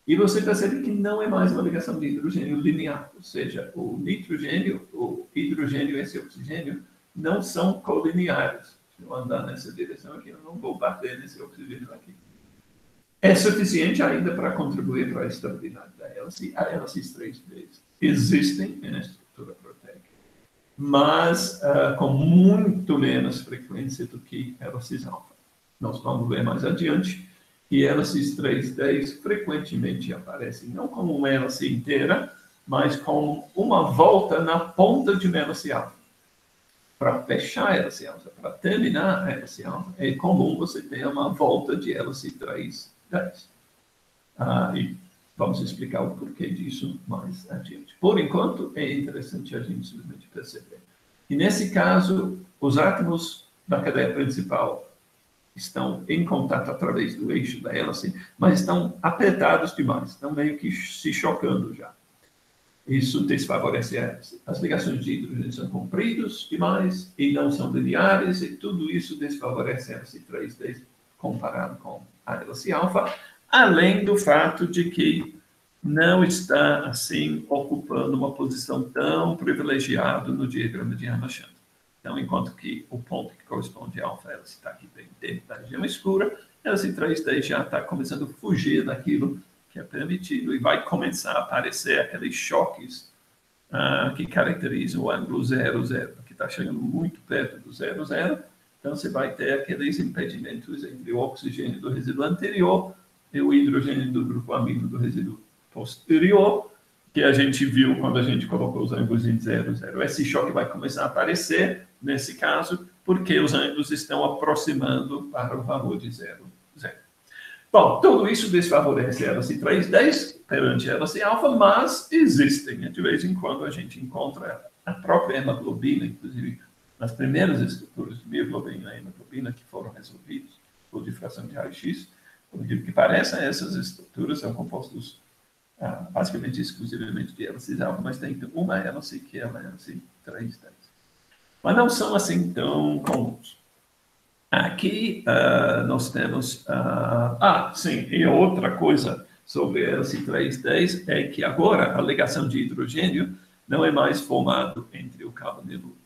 E você percebe que não é mais uma ligação de hidrogênio linear, ou seja, o nitrogênio, o hidrogênio e esse oxigênio não são colineares. Se eu andar nessa direção aqui, eu não vou bater nesse oxigênio aqui. É suficiente ainda para contribuir para a estabilidade da hélice. A hélice 3D existem na estrutura proteica, mas com muito menos frequência do que hélices alfa. Nós vamos ver mais adiante que hélices 3,10 frequentemente aparecem não como uma hélice inteira, mas como uma volta na ponta de uma hélice alfa. Para fechar a hélice alfa, para terminar a hélice alfa, é comum você ter uma volta de hélice 3,10. E vamos explicar o porquê disso mais adiante. Por enquanto, é interessante a gente simplesmente perceber que, nesse caso, os átomos da cadeia principal estão em contato através do eixo da hélice, mas estão apertados demais, estão meio que se chocando já. Isso desfavorece a hélice. As ligações de hidrogênio são compridas demais e não são lineares, e tudo isso desfavorece a hélice 3,10 comparado com a hélice alfa, além do fato de que não está, assim, ocupando uma posição tão privilegiada no diagrama de Ramachandra. Então, enquanto que o ponto que corresponde à alfa-hélice está aqui bem dentro da região escura, a hélice 3,10 já está começando a fugir daquilo que é permitido e vai começar a aparecer aqueles choques que caracterizam o ângulo 0,0, que está chegando muito perto do 0,0. Então, você vai ter aqueles impedimentos entre o oxigênio do resíduo anterior e o hidrogênio do grupo amino do resíduo posterior, que a gente viu quando a gente colocou os ângulos em 0,0. Esse choque vai começar a aparecer, nesse caso, porque os ângulos estão aproximando para o valor de 0,0. Bom, tudo isso desfavorece a hélice 3,10 perante a hélice alfa, mas existem. De vez em quando a gente encontra a própria hemoglobina, inclusive nas primeiras estruturas de mioglobina e hemoglobina que foram resolvidas por difração de raio-x, por aquilo que parece, essas estruturas são compostos basicamente exclusivamente de hélices alfa, mas tem uma hélice que é a hélice 3,10. Mas não são assim tão comuns. Aqui nós temos... sim, e outra coisa sobre a hélice 3,10 é que agora a ligação de hidrogênio não é mais formado entre o carbonilo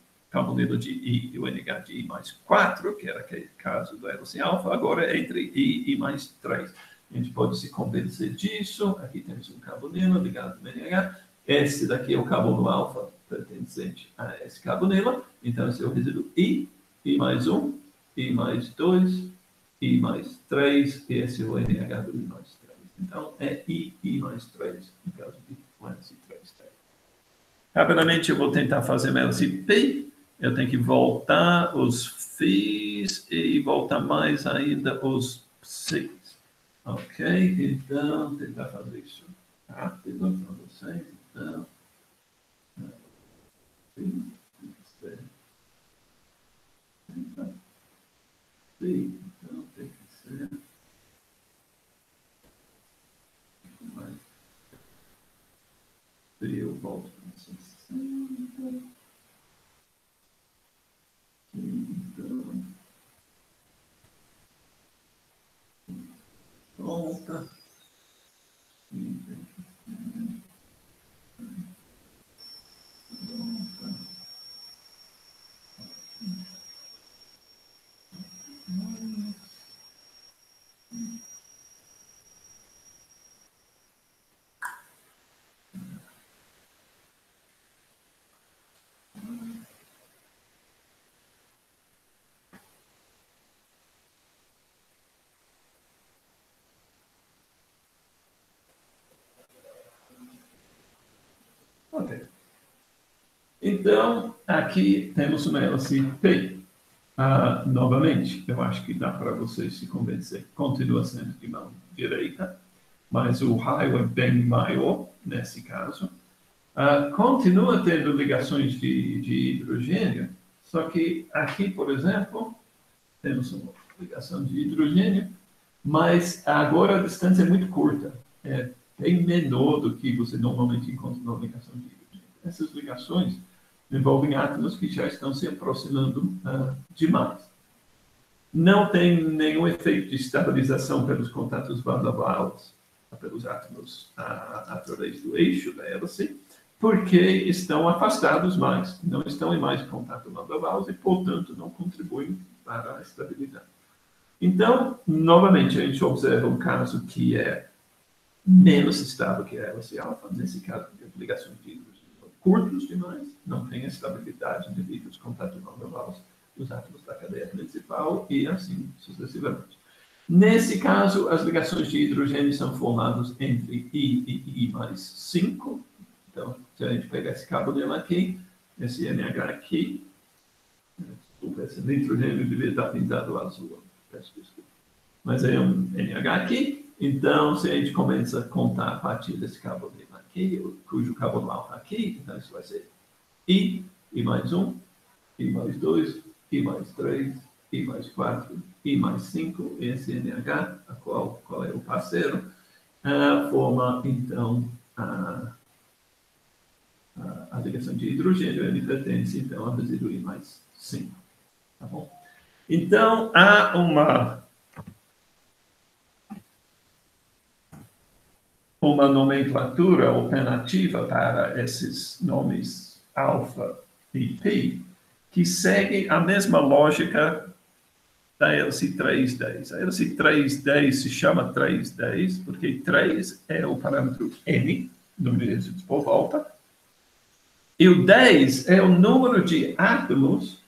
de I e o NH de I mais 4, que era aquele caso da hélice alfa, agora é entre I e mais 3. A gente pode se convencer disso. Aqui temos um carbonilo ligado no NH. Esse daqui é o carbono alfa pertencente a esse carbonilo. Então, esse é o resíduo I mais 1, I mais 2, I mais 3, e esse é o NH do I mais 3. Então, é I mais 3, no caso de hélice 3. Rapidamente, eu vou tentar fazer uma hélice P. Eu tenho que voltar os Φs e voltar mais ainda os Cs. Ok? Então, tentar fazer isso rápido para vocês. Então, então tem que ser mais. Eu volto para 60. Então, volta. Então, aqui temos uma hélice P. Novamente, eu acho que dá para vocês se convencer. Continua sendo de mão direita, mas o raio é bem maior, nesse caso. Continua tendo ligações de hidrogênio, só que aqui, por exemplo, temos uma ligação de hidrogênio, mas agora a distância é muito curta. É bem menor do que você normalmente encontra na ligação de hidrogênio. Essas ligações envolvem átomos que já estão se aproximando demais. Não tem nenhum efeito de estabilização pelos contatos van der Waals, pelos átomos através do eixo da hélice, porque estão afastados mais, não estão em mais contato van der Waals e, portanto, não contribuem para a estabilidade. Então, novamente, a gente observa um caso que é menos estável que a hélice alfa, nesse caso, de ligações de hidrogênio curtos demais, não tem estabilidade devido aos contatos van der Waals dos átomos da cadeia principal e assim sucessivamente. Nesse caso, as ligações de hidrogênio são formadas entre I e I mais 5. Então, se a gente pegar esse carbonilo aqui, esse NH aqui, desculpa, esse nitrogênio deveria estar pintado azul, peço desculpa. Mas é um NH aqui, então se a gente começa a contar a partir desse carbonilo aqui, cujo carbono alfa aqui, então isso vai ser I mais 1, I mais 2, I mais 3, I mais 4, I mais 5, esse NH, qual é o parceiro, forma, então, a ligação de hidrogênio, ele pertence, então, a resíduo I mais 5. Tá bom? Então, há uma nomenclatura alternativa para esses nomes alfa e P, que segue a mesma lógica da hélice 3,10. A hélice 3,10 se chama 3,10 porque 3 é o parâmetro N, número de resíduos por volta, e o 10 é o número de átomos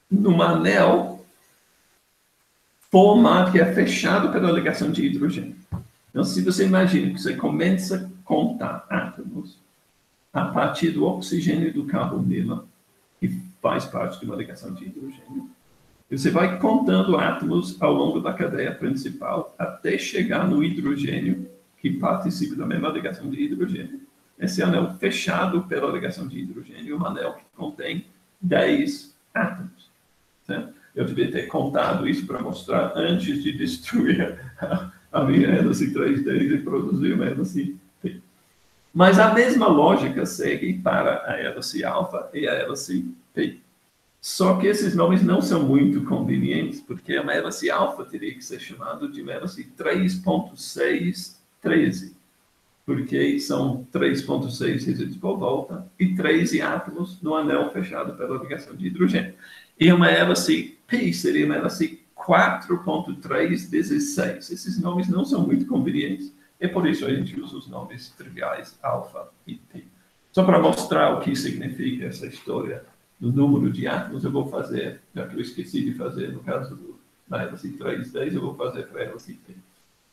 num anel formado que é fechado pela ligação de hidrogênio. Então, se você imagina que você começa a contar átomos a partir do oxigênio e do carbonilo, que faz parte de uma ligação de hidrogênio, você vai contando átomos ao longo da cadeia principal até chegar no hidrogênio, que participa da mesma ligação de hidrogênio. Esse anel fechado pela ligação de hidrogênio é um anel que contém 10 átomos. Certo? Eu devia ter contado isso para mostrar antes de destruir a minha hélice 3D e produzir uma hélice P. Mas a mesma lógica segue para a hélice alfa e a hélice P. Só que esses nomes não são muito convenientes, porque a hélice alfa teria que ser chamada de hélice 3.613, porque são 3.6 resíduos por volta e 13 átomos no anel fechado pela ligação de hidrogênio. E uma hélice P seria uma hélice 4.316. Esses nomes não são muito convenientes, e por isso a gente usa os nomes triviais alfa e P. Só para mostrar o que significa essa história do número de átomos, eu vou fazer, já que eu esqueci de fazer no caso da hélice 3,10, eu vou fazer para a hélice P.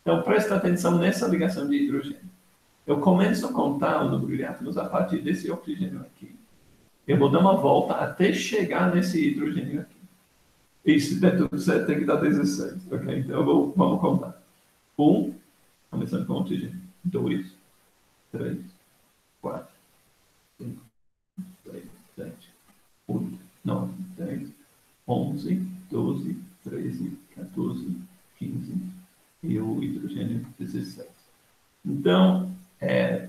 Então, presta atenção nessa ligação de hidrogênio. Eu começo a contar o número de átomos a partir desse oxigênio aqui. Eu vou dar uma volta até chegar nesse hidrogênio aqui. E se der tudo certo, tem que dar 16. Ok? Então, vamos contar. 1, começando com oxigênio. 2, 3, 4, 5, 6, 7, 8, 9, 10, 11, 12, 13, 14, 15 e o hidrogênio 16. Então,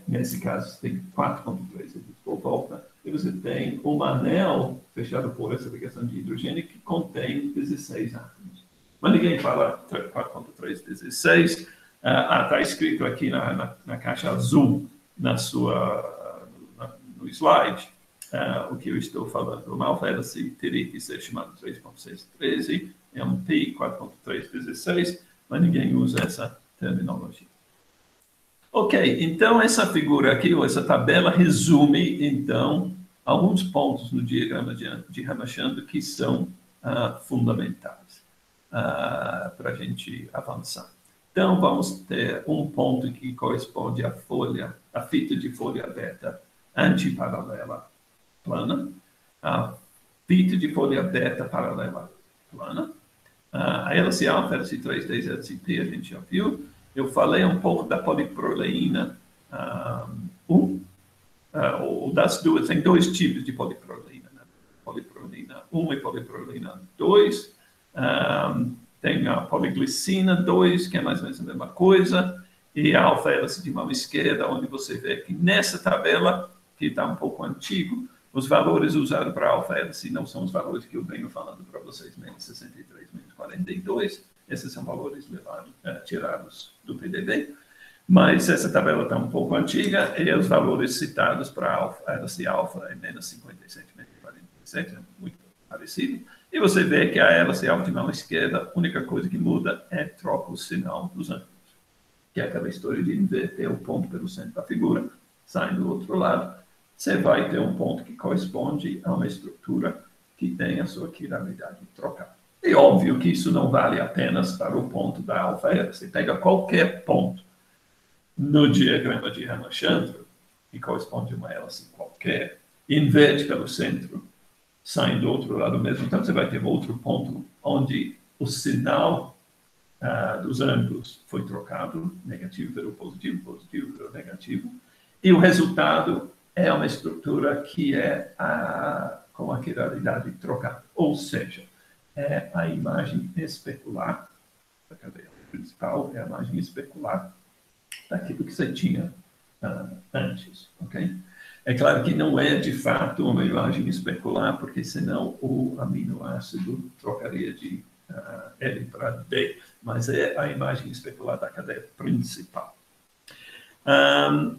nesse caso, você tem 4.3 por volta, e você tem um anel fechado por essa ligação de hidrogênio que contém 16 átomos. Mas ninguém fala 4.3, 16. Está escrito aqui na caixa azul no slide o que eu estou falando. Uma alfa-hélice teria que ser chamado 3.613, é um P 4.316, mas ninguém usa essa terminologia. Ok, então essa figura aqui, ou essa tabela, resume, então, alguns pontos no diagrama de Ramachandra que são fundamentais para a gente avançar. Então, vamos ter um ponto que corresponde à fita de folha beta antiparalela plana, a fita de folha beta paralela plana, a hélice alfa, hélice 3D, hélice P, a gente já viu. Eu falei um pouco da poliproleína 1, ou das duas, tem dois tipos de poliproleína, né? Poliproleína 1 e poliproleína 2. Tem a poliglicina 2, que é mais ou menos a mesma coisa, e a alfa-hélice de mão esquerda, onde você vê que nessa tabela, que está um pouco antigo, os valores usados para a alfa-hélice não são os valores que eu venho falando para vocês, menos 63, menos 42, esses são valores tirados do PDB, mas essa tabela está um pouco antiga, e os valores citados para a alfa-hélice alfa é menos 57, menos 47, é muito parecido. E você vê que a hélice alfa de mão esquerda, a única coisa que muda é troca o sinal dos ângulos, que é aquela história de inverter o ponto pelo centro da figura, sai do outro lado, você vai ter um ponto que corresponde a uma estrutura que tem a sua quiralidade trocada. É óbvio que isso não vale apenas para o ponto da alfa-hélice. Você pega qualquer ponto no diagrama de Ramachandra, que corresponde a uma hélice qualquer, inverte pelo centro, sai do outro lado mesmo. Então, você vai ter outro ponto onde o sinal dos ângulos foi trocado, negativo virou positivo, positivo virou negativo, e o resultado é uma estrutura que é com a quiralidade trocada. Ou seja, é a imagem especular da cadeia principal, é a imagem especular daquilo que você tinha antes, ok? É claro que não é, de fato, uma imagem especular, porque senão o aminoácido trocaria de L para D, mas é a imagem especular da cadeia principal.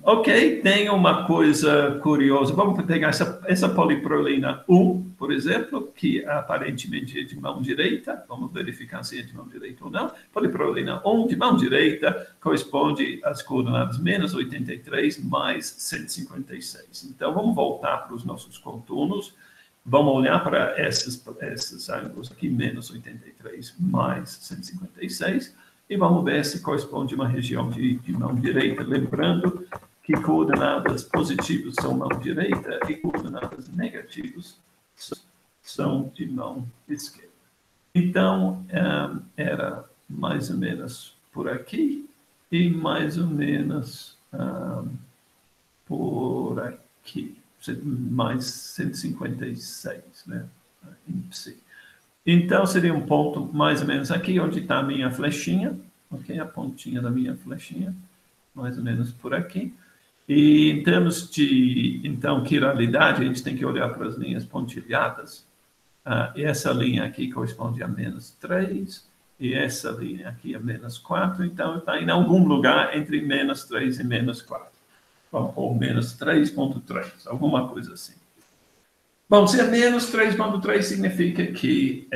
Ok, tem uma coisa curiosa. Vamos pegar essa poliproleína 1, por exemplo, que aparentemente é de mão direita. Vamos verificar se é de mão direita ou não. Poliproleína 1 de mão direita corresponde às coordenadas menos 83 mais 156. Então, vamos voltar para os nossos contornos. Vamos olhar para esses ângulos aqui, menos 83 mais 156. E vamos ver se corresponde a uma região de mão direita. Lembrando que coordenadas positivas são mão direita e coordenadas negativas são de mão esquerda. Então, era mais ou menos por aqui e mais ou menos por aqui. Mais 156, né? Então, seria um ponto mais ou menos aqui, onde está a minha flechinha, ok? A pontinha da minha flechinha, mais ou menos por aqui. E em termos de, então, quiralidade, a gente tem que olhar para as linhas pontilhadas. E essa linha aqui corresponde a menos 3, e essa linha aqui a menos 4. Então, está em algum lugar entre menos 3 e menos 4. Vamos pôr menos 3,3, alguma coisa assim. Bom, se é menos 3,3 significa que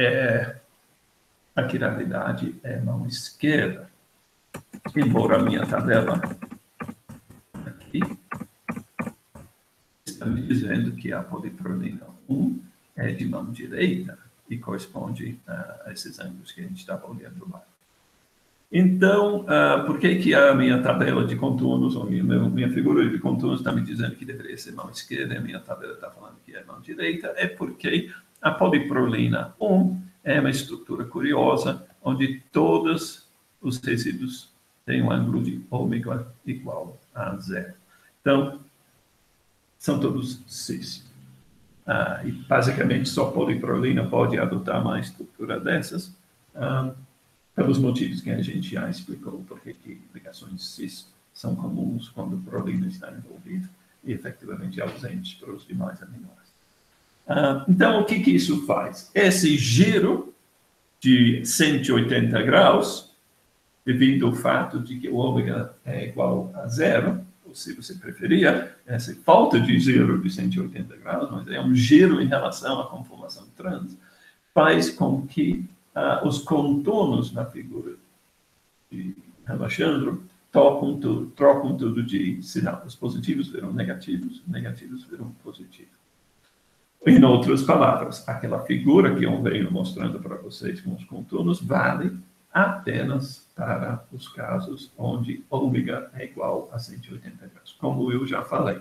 a quiralidade é mão esquerda. Embora a minha tabela aqui está me dizendo que a poliproleína 1 é de mão direita e corresponde a esses ângulos que a gente estava olhando lá. Então, por que a minha tabela de contornos, ou minha figura de contornos está me dizendo que deveria ser mão esquerda e a minha tabela está falando que é mão direita? É porque a poliproleína 1 é uma estrutura curiosa, onde todos os resíduos têm um ângulo de ômega igual a 0. Então, são todos cis. E basicamente só poliproleína pode adotar uma estrutura dessas, pelos motivos que a gente já explicou, porque ligações cis são comuns quando a proteína está envolvida e efetivamente ausente para os demais aminoácidos. Então, o que isso faz? Esse giro de 180 graus, devido ao fato de que o ômega é igual a 0, ou se você preferia, essa falta de giro de 180 graus, mas é um giro em relação à conformação trans, faz com que os contornos na figura de Ramachandra trocam tudo de sinal. Os positivos viram negativos, os negativos viram positivos. Em outras palavras, aquela figura que eu venho mostrando para vocês com os contornos vale apenas para os casos onde ômega é igual a 180 graus, como eu já falei.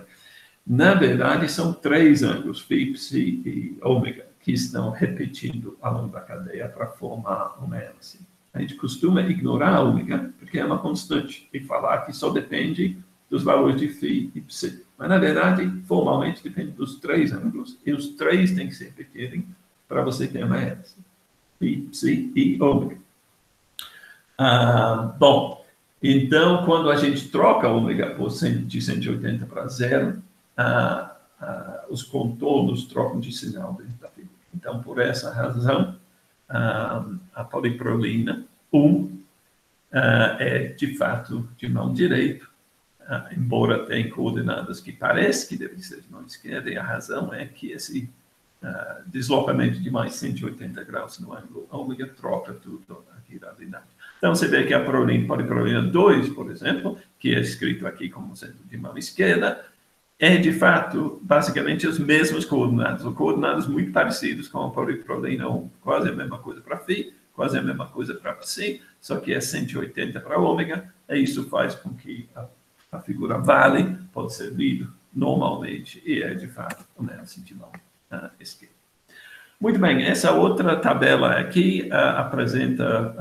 Na verdade, são 3 ângulos, φ, ψ e ômega, que estão repetindo ao longo da cadeia para formar uma hélice. A gente costuma ignorar ômega, porque é uma constante, e falar que só depende dos valores de φ e ψ. Mas, na verdade, formalmente, depende dos 3 ângulos, e os 3 têm que se repetirem para você ter uma hélice. Φ, ψ e ômega. Bom, então, quando a gente troca ômega de 180 para 0, os contornos trocam de sinal dentro da figura. Então, por essa razão, a poliprolina 1 é, de fato, de mão direita, embora tenha coordenadas que parece que devem ser de mão esquerda, e a razão é que esse deslocamento de mais 180 graus no ângulo ômega troca tudo aqui da unidade. Então, você vê que a poliprolina 2, por exemplo, que é escrito aqui como sendo de mão esquerda, é, de fato, basicamente as mesmas coordenadas, ou coordenadas muito parecidas com a poliprolina 1, quase a mesma coisa para φ, quase a mesma coisa para ψ, só que é 180 para ômega, e isso faz com que a figura vale, pode ser lido normalmente, e é, de fato, uma hélice de mão esquerda. Muito bem, essa outra tabela aqui apresenta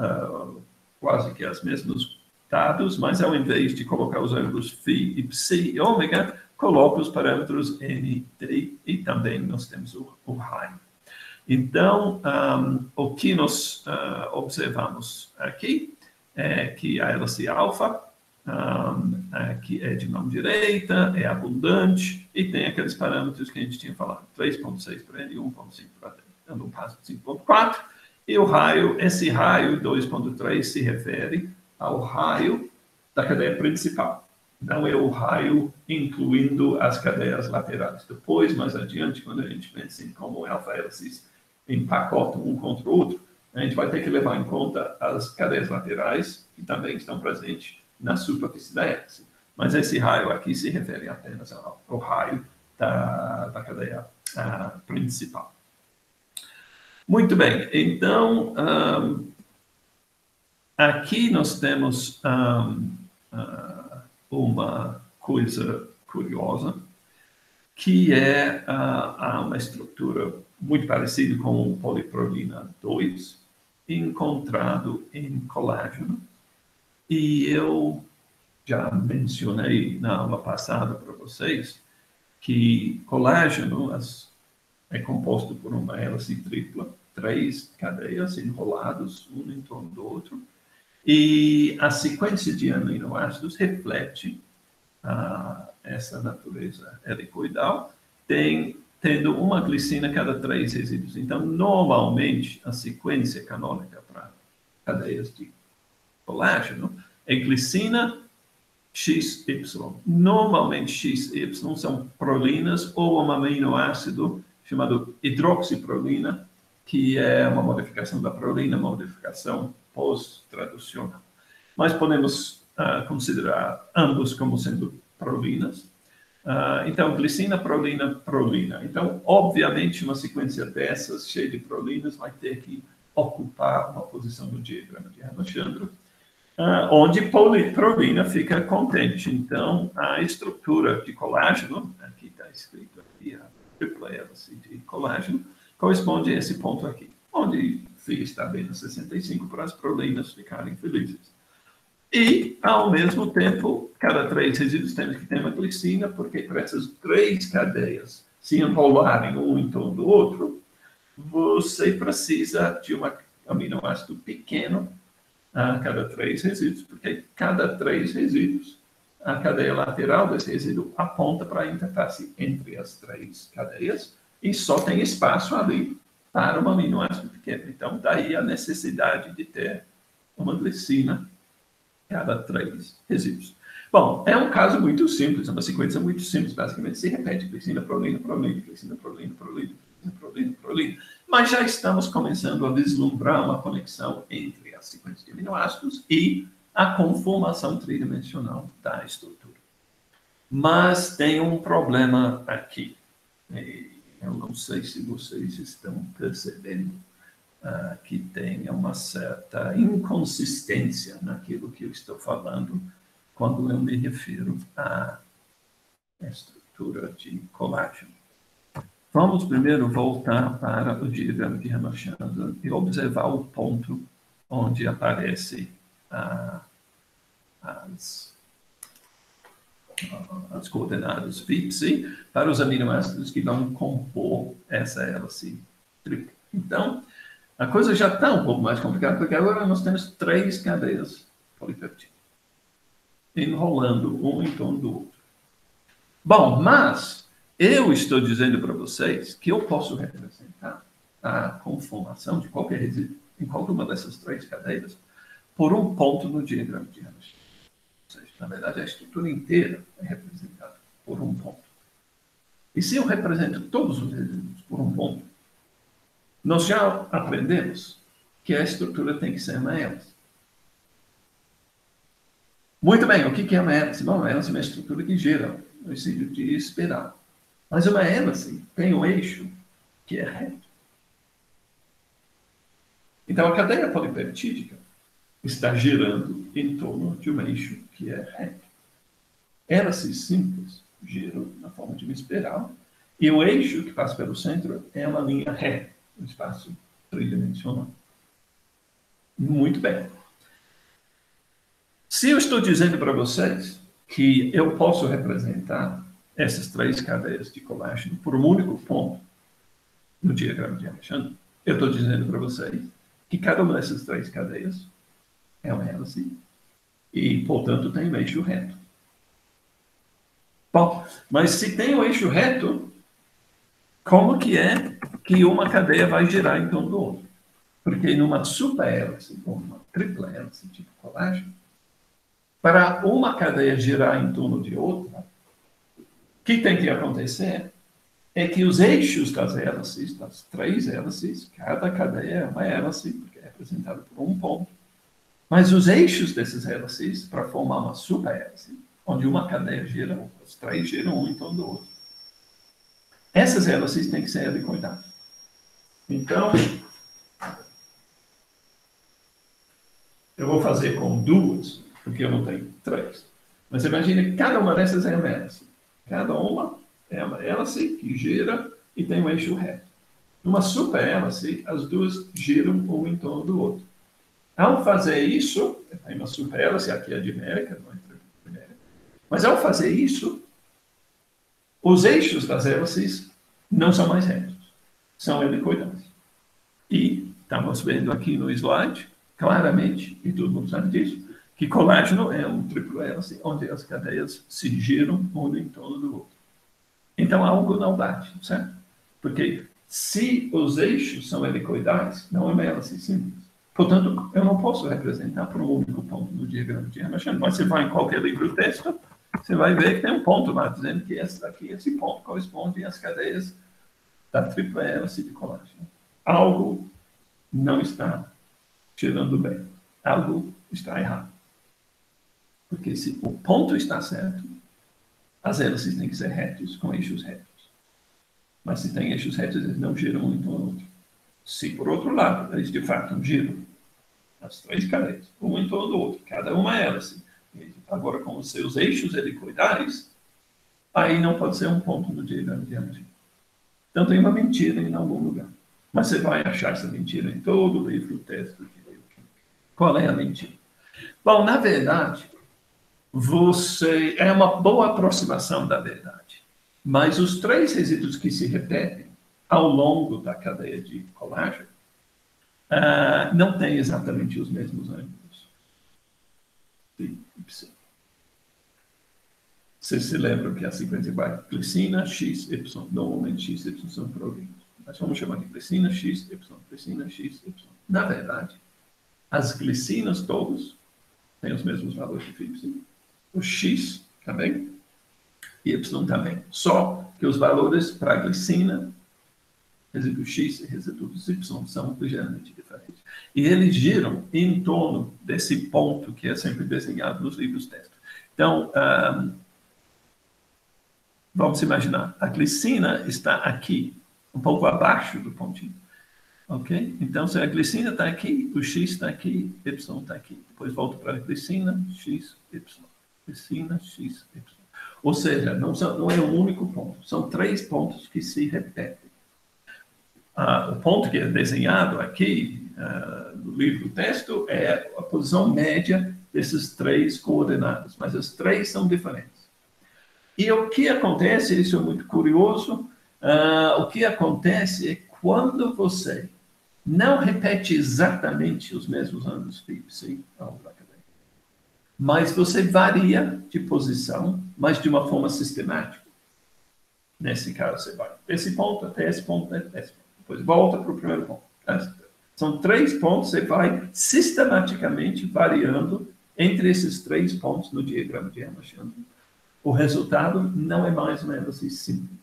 quase que os mesmos dados, mas ao invés de colocar os ângulos φ e ψ e ômega, coloca os parâmetros n, t e também nós temos o raio. Então, o que nós observamos aqui é que a hélice alfa, que é de mão direita, é abundante, e tem aqueles parâmetros que a gente tinha falado, 3,6 para n, 1,5 para t, dando um passo de 5,4, e o raio, esse raio 2,3 se refere ao raio da cadeia principal. Não é o raio incluindo as cadeias laterais. Depois, mais adiante, quando a gente pensa em como alfa-hélices empacotam um contra o outro, a gente vai ter que levar em conta as cadeias laterais, que também estão presentes na superfície da hélice. Mas esse raio aqui se refere apenas ao raio da cadeia principal. Muito bem, então, aqui nós temos uma coisa curiosa, que é uma estrutura muito parecida com poliprolina 2, encontrado em colágeno. E eu já mencionei na aula passada para vocês que colágeno é composto por uma hélice tripla, 3 cadeias enroladas, um em torno do outro, e a sequência de aminoácidos reflete essa natureza helicoidal, tendo uma glicina a cada 3 resíduos. Então, normalmente, a sequência canônica para cadeias de colágeno é glicina XY. Normalmente, XY são prolinas ou um aminoácido chamado hidroxiprolina, que é uma modificação da prolina, modificação pós-traducional. Mas podemos considerar ambos como sendo prolinas. Então, glicina, prolina, prolina. Então, obviamente, uma sequência dessas, cheia de prolinas, vai ter que ocupar uma posição no diagrama de Ramachandra, onde prolina fica contente. Então, a estrutura de colágeno, aqui está escrito aqui, a tripla hélice de colágeno, corresponde a esse ponto aqui, onde φ está bem no 65 para as prolinas ficarem felizes. E, ao mesmo tempo, cada 3 resíduos temos que ter uma glicina, porque para essas 3 cadeias se enrolarem um em torno do outro, você precisa de um aminoácido pequeno a cada 3 resíduos, porque cada 3 resíduos, a cadeia lateral desse resíduo aponta para a interface entre as 3 cadeias e só tem espaço ali para um aminoácido pequeno. Então, daí a necessidade de ter uma glicina cada 3 resíduos. Bom, é um caso muito simples, é uma sequência muito simples, basicamente se repete glicina, prolina, prolina, glicina, prolina, prolina, prolina, prolina. Mas já estamos começando a vislumbrar uma conexão entre a sequência de aminoácidos e a conformação tridimensional da estrutura. Mas tem um problema aqui. Eu não sei se vocês estão percebendo, que tenha uma certa inconsistência naquilo que eu estou falando quando eu me refiro à estrutura de colágeno. Vamos primeiro voltar para o diagrama de Ramachandran e observar o ponto onde aparece as coordenadas VIPSI para os aminoácidos que vão compor essa hélice tripla. Então, a coisa já está um pouco mais complicada, porque agora nós temos 3 cadeias polipeptídicas, enrolando um em torno do outro. Bom, mas eu estou dizendo para vocês que eu posso representar a conformação de qualquer resíduo em qualquer uma dessas 3 cadeias por um ponto no diagrama de Ramachandran. Ou seja, na verdade, a estrutura inteira é representada por um ponto. E se eu represento todos os resíduos por um ponto, nós já aprendemos que a estrutura tem que ser uma hélice. Muito bem, o que é uma hélice? Bom, uma hélice é uma estrutura que gira no sentido de espiral. Mas uma hélice tem um eixo que é reto. Então, a cadeia polipeptídica está girando em torno de um eixo que é reto. Hélices simples giram na forma de uma espiral, e o eixo que passa pelo centro é uma linha reta, um espaço tridimensional. Muito bem. Se eu estou dizendo para vocês que eu posso representar essas 3 cadeias de colágeno por um único ponto no diagrama de Ramachandran, eu estou dizendo para vocês que cada uma dessas 3 cadeias é uma hélice e, portanto, tem um eixo reto. Bom, mas se tem um eixo reto, como que é que uma cadeia vai girar em torno do outro? Porque numa superhélice, ou uma tripla hélice tipo colágeno, para uma cadeia girar em torno de outra, o que tem que acontecer é que os eixos das hélices, das 3 hélices, cada cadeia é uma hélice, porque é representada por um ponto, mas os eixos desses hélices, para formar uma superhélice, onde uma cadeia gira, as 3 giram um em torno do outro, essas hélices têm que ser helicoidadas. Então, eu vou fazer com 2, porque eu não tenho 3. Mas imagine que cada uma dessas é uma hélice. Cada uma é uma hélice que gira e tem um eixo reto. Numa superhélice, as 2 giram um em torno do outro. Ao fazer isso, tem uma superhélice, aqui é dimérica, não é trimérica, mas ao fazer isso, os eixos das hélices não são mais retos, são helicoidais. E estamos vendo aqui no slide, claramente, e todo mundo sabe disso, que colágeno é um triplo hélice, onde as cadeias se giram um em torno do outro. Então, algo não bate, certo? Porque se os eixos são helicoidais, não é uma hélice simples. Portanto, eu não posso representar por um único ponto no diagrama de Ramachandran. Mas você vai em qualquer livro texto, você vai ver que tem um ponto lá, dizendo que esse ponto corresponde às cadeias da tripla hélice de colágeno. Algo não está girando bem. Algo está errado. Porque se o ponto está certo, as hélices têm que ser retos, com eixos retos. Mas se tem eixos retos, eles não giram um em torno do outro. Se, por outro lado, eles de fato giram as 3 cadeias, um em torno do outro, cada uma hélice, agora com os seus eixos helicoidais, aí não pode ser um ponto no diagrama de Ramachandran. Então tem uma mentira em algum lugar. Mas você vai achar essa mentira em todo o livro, texto de bioquímica. Qual é a mentira? Bom, na verdade, é uma boa aproximação da verdade. Mas os 3 resíduos que se repetem ao longo da cadeia de colágeno não têm exatamente os mesmos ângulos. Vocês se lembram que a sequência vai glicina, X, Y. Normalmente X e Y são proteínas. Mas vamos chamar de glicina, X, Y. Glicina, X, Y. Na verdade, as glicinas todas têm os mesmos valores de FIPS. O X também, Y também. Só que os valores para a glicina, resíduo X e resíduos Y, são ligeiramente diferentes. E eles giram em torno desse ponto que é sempre desenhado nos livros texto. Então, vamos imaginar, a glicina está aqui, um pouco abaixo do pontinho. Ok? Então, se a glicina está aqui, o X está aqui, Y está aqui. Depois volta para a glicina, X, Y. Glicina, X, Y. Ou seja, não é um único ponto. São 3 pontos que se repetem. O ponto que é desenhado aqui no livro do texto é a posição média desses 3 coordenadas, mas as 3 são diferentes. E o que acontece, isso é muito curioso, o que acontece é quando você não repete exatamente os mesmos ângulos fixos ao longo da cadeia, mas você varia de posição, mas de uma forma sistemática. Nesse caso, você vai desse ponto até esse ponto, até esse ponto. Depois volta para o primeiro ponto. São 3 pontos, você vai sistematicamente variando entre esses 3 pontos no diagrama de Hermann. O resultado não é mais uma hélice simples.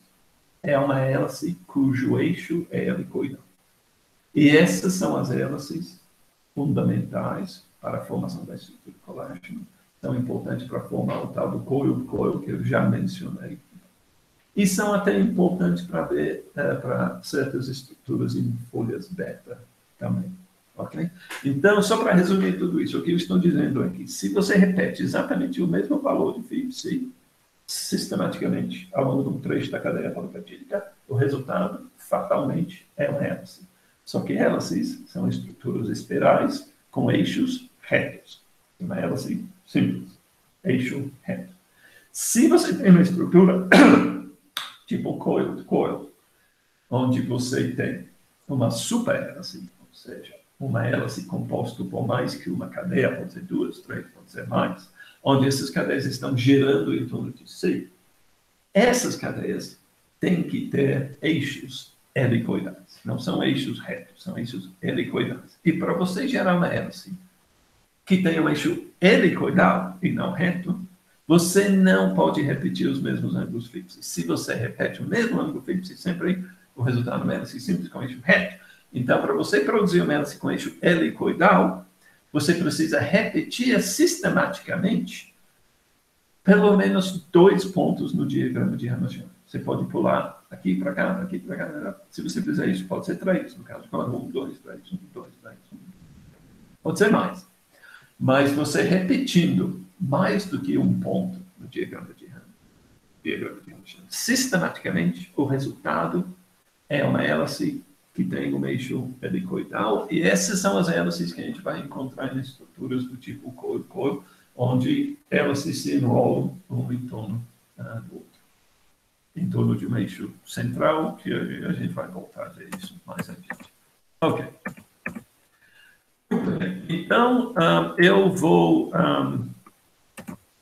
É uma hélice cujo eixo é helicoidal. E essas são as hélices fundamentais para a formação da estrutura de colágeno. São importantes para formar o tal do coil, que eu já mencionei. E são até importantes para ver para certas estruturas em folhas beta também. Okay? Então, só para resumir tudo isso, o que eu estou dizendo aqui, se você repete exatamente o mesmo valor de φC, sistematicamente, ao longo de um trecho da cadeia polipetídica, o resultado, fatalmente, é uma hélice. Só que hélices são estruturas espirais com eixos retos. Uma hélice simples, eixo reto. Se você tem uma estrutura tipo coil, onde você tem uma superhélice, ou seja, uma hélice composta por mais que uma cadeia, pode ser 2, 3, pode ser mais, onde essas cadeias estão girando em torno de si, essas cadeias têm que ter eixos helicoidais. Não são eixos retos, são eixos helicoidais. E para você gerar uma hélice que tenha um eixo helicoidal e não reto, você não pode repetir os mesmos ângulos fixos. Se você repete o mesmo ângulo fixo, sempre o resultado é uma hélice simples com eixo reto. Então, para você produzir uma hélice com eixo helicoidal, você precisa repetir sistematicamente pelo menos 2 pontos no diagrama de Hermann. Você pode pular aqui para cá, aqui para cá. Se você fizer isso, pode ser 3. No caso, 1, 2, 3, 1, 2, 3, 1. Pode ser mais. Mas você repetindo mais do que um ponto no diagrama de Hermann, sistematicamente, o resultado é uma hélice que tem um eixo helicoidal, e essas são as hélices que a gente vai encontrar em estruturas do tipo coil, onde hélices se enrolam um em torno do outro. Em torno de um eixo central, que a gente vai voltar a ver isso mais adiante. Ok. Então, eu vou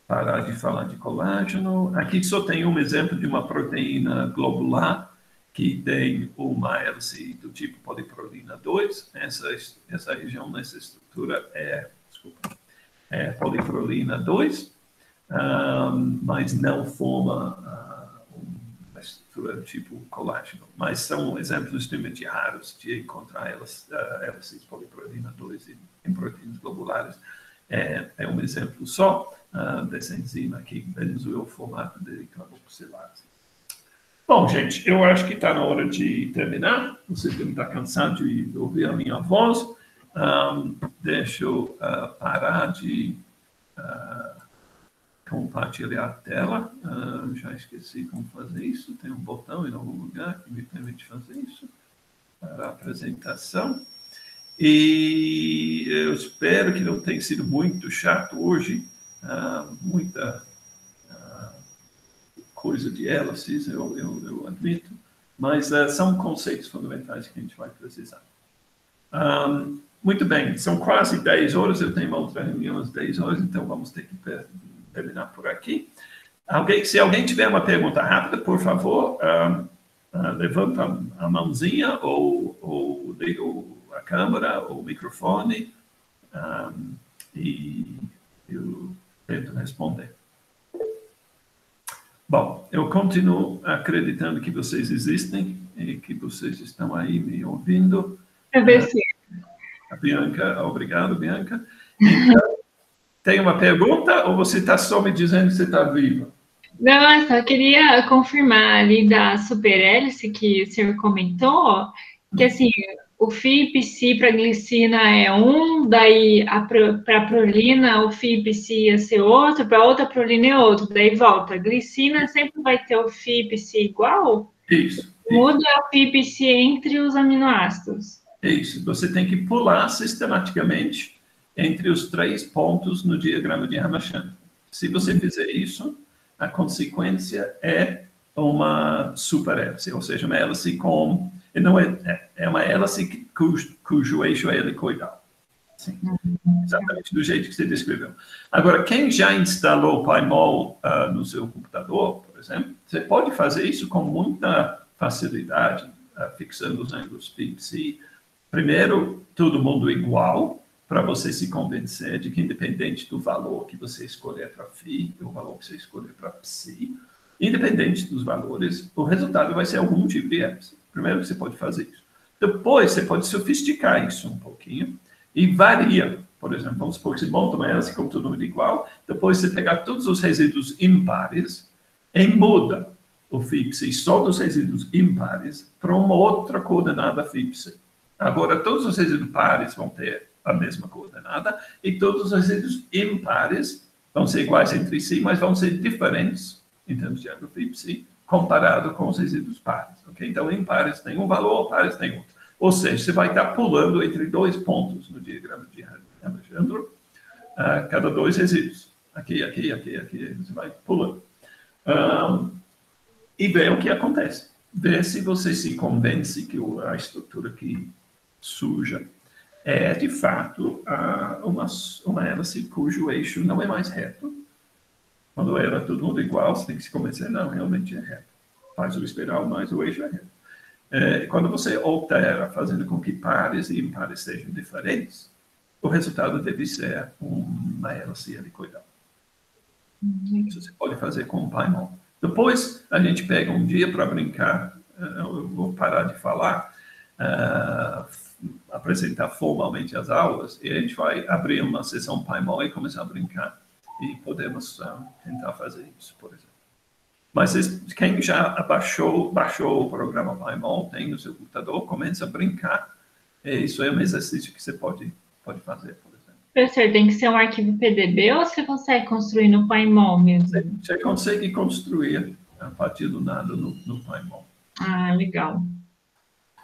parar de falar de colágeno. Aqui só tem um exemplo de uma proteína globular que tem uma hélice do tipo poliprolina 2. Essa região nessa estrutura é poliprolina 2, mas não forma uma estrutura do tipo colágeno. Mas são exemplos extremamente raros de encontrar hélices poliprolina 2 em proteínas globulares. É um exemplo só dessa enzima aqui, benzoilformato de carboxilase. Bom, gente, eu acho que está na hora de terminar. Vocês devem estar cansados de ouvir a minha voz. Deixa eu parar de compartilhar a tela. Já esqueci como fazer isso. Tem um botão em algum lugar que me permite fazer isso para a apresentação. E eu espero que não tenha sido muito chato hoje. Muita coisa de hélices, eu admito, mas são conceitos fundamentais que a gente vai precisar. Muito bem, são quase 10 horas, eu tenho uma outra reunião às 10 horas, então vamos ter que terminar por aqui. Se alguém tiver uma pergunta rápida, por favor, levanta a mãozinha ou liga a câmera ou o microfone e eu tento responder. Bom, eu continuo acreditando que vocês existem e que vocês estão aí me ouvindo. A Bianca, obrigado, Bianca. Então, tem uma pergunta ou você está só me dizendo que você está viva? Não, eu só queria confirmar ali da superhélice que o senhor comentou, que assim, o FIPC para glicina é 1, daí para a prolina o FIPC ia ser outro, para outra prolina é outro, daí volta. A glicina sempre vai ter o FIPC igual? Isso. Muda o FIPC entre os aminoácidos. Isso. Você tem que pular sistematicamente entre os 3 pontos no diagrama de Ramachandran. Se você fizer isso, a consequência é uma superhélice, ou seja, uma hélice com... Não é uma hélice cujo eixo é helicoidal. Sim, exatamente do jeito que você descreveu. Agora, quem já instalou PyMol no seu computador, por exemplo, você pode fazer isso com muita facilidade, fixando os ângulos FIPC. Primeiro, todo mundo igual, para você se convencer de que, independente do valor que você escolher para Φ, o valor que você escolher para Psi, independente dos valores, o resultado vai ser algum tipo de hélice. Primeiro que você pode fazer isso. Depois, você pode sofisticar isso um pouquinho e varia. Por exemplo, vamos supor que você monta uma hélice com todo mundo igual, depois você pegar todos os resíduos impares e muda o FIPC só dos resíduos impares para uma outra coordenada FIPC. Agora, todos os resíduos pares vão ter a mesma coordenada e todos os resíduos impares vão ser iguais entre si, mas vão ser diferentes em termos de ângulo FIPC comparado com os resíduos pares. Okay? Então, impares tem um valor, pares tem outro. Ou seja, você vai estar pulando entre 2 pontos no diagrama de Ramachandran, cada 2 resíduos. Aqui, aqui, aqui, aqui, você vai pulando. E ver o que acontece. Ver se você se convence que a estrutura que surja é, de fato, uma hélice cujo eixo não é mais reto. Quando era todo mundo igual, você tem que se convencer, não, realmente é reto. Faz o espiral, mas o eixo é reto. Quando você altera, fazendo com que pares e impares sejam diferentes, o resultado deve ser uma hélice helicoidal. Isso você pode fazer com o PyMol. Depois, a gente pega um dia para brincar, eu vou parar de falar, apresentar formalmente as aulas, e a gente vai abrir uma sessão PyMol e começar a brincar. E podemos tentar fazer isso, por exemplo. Mas quem já baixou o programa PyMol, tem no seu computador, começa a brincar. Isso é um exercício que você pode fazer, por exemplo. Professor, tem que ser um arquivo PDB ou você consegue construir no PyMol mesmo? Você consegue construir a partir do nada no PyMol. Ah, legal.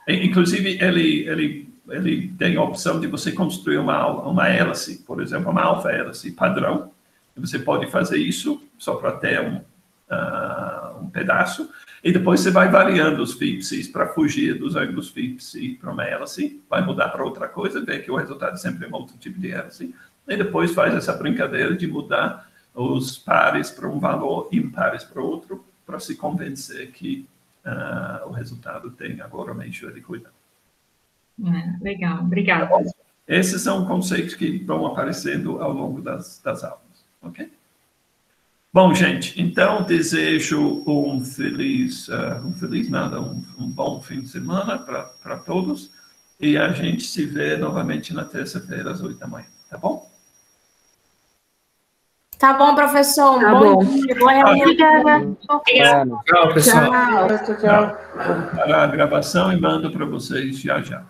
Inclusive, ele tem a opção de você construir uma hélice, por exemplo, uma alfa-hélice padrão. Você pode fazer isso só para ter um pedaço, e depois você vai variando os FIPCs para fugir dos ângulos FIPC para uma hélice, vai mudar para outra coisa, ver que o resultado sempre é um outro tipo de hélice, e depois faz essa brincadeira de mudar os pares para um valor, impares para outro, para se convencer que o resultado tem agora uma eixo helicoidal. Legal, obrigada. Esses são conceitos que vão aparecendo ao longo das aulas. Ok? Bom, gente, então desejo um bom fim de semana para todos, e a gente se vê novamente na terça-feira às 8 da manhã, tá bom? Tá bom, professor. Tá bom bom. dia. Boa reunião. Tchau, pessoal. Para a gravação e mando para vocês já.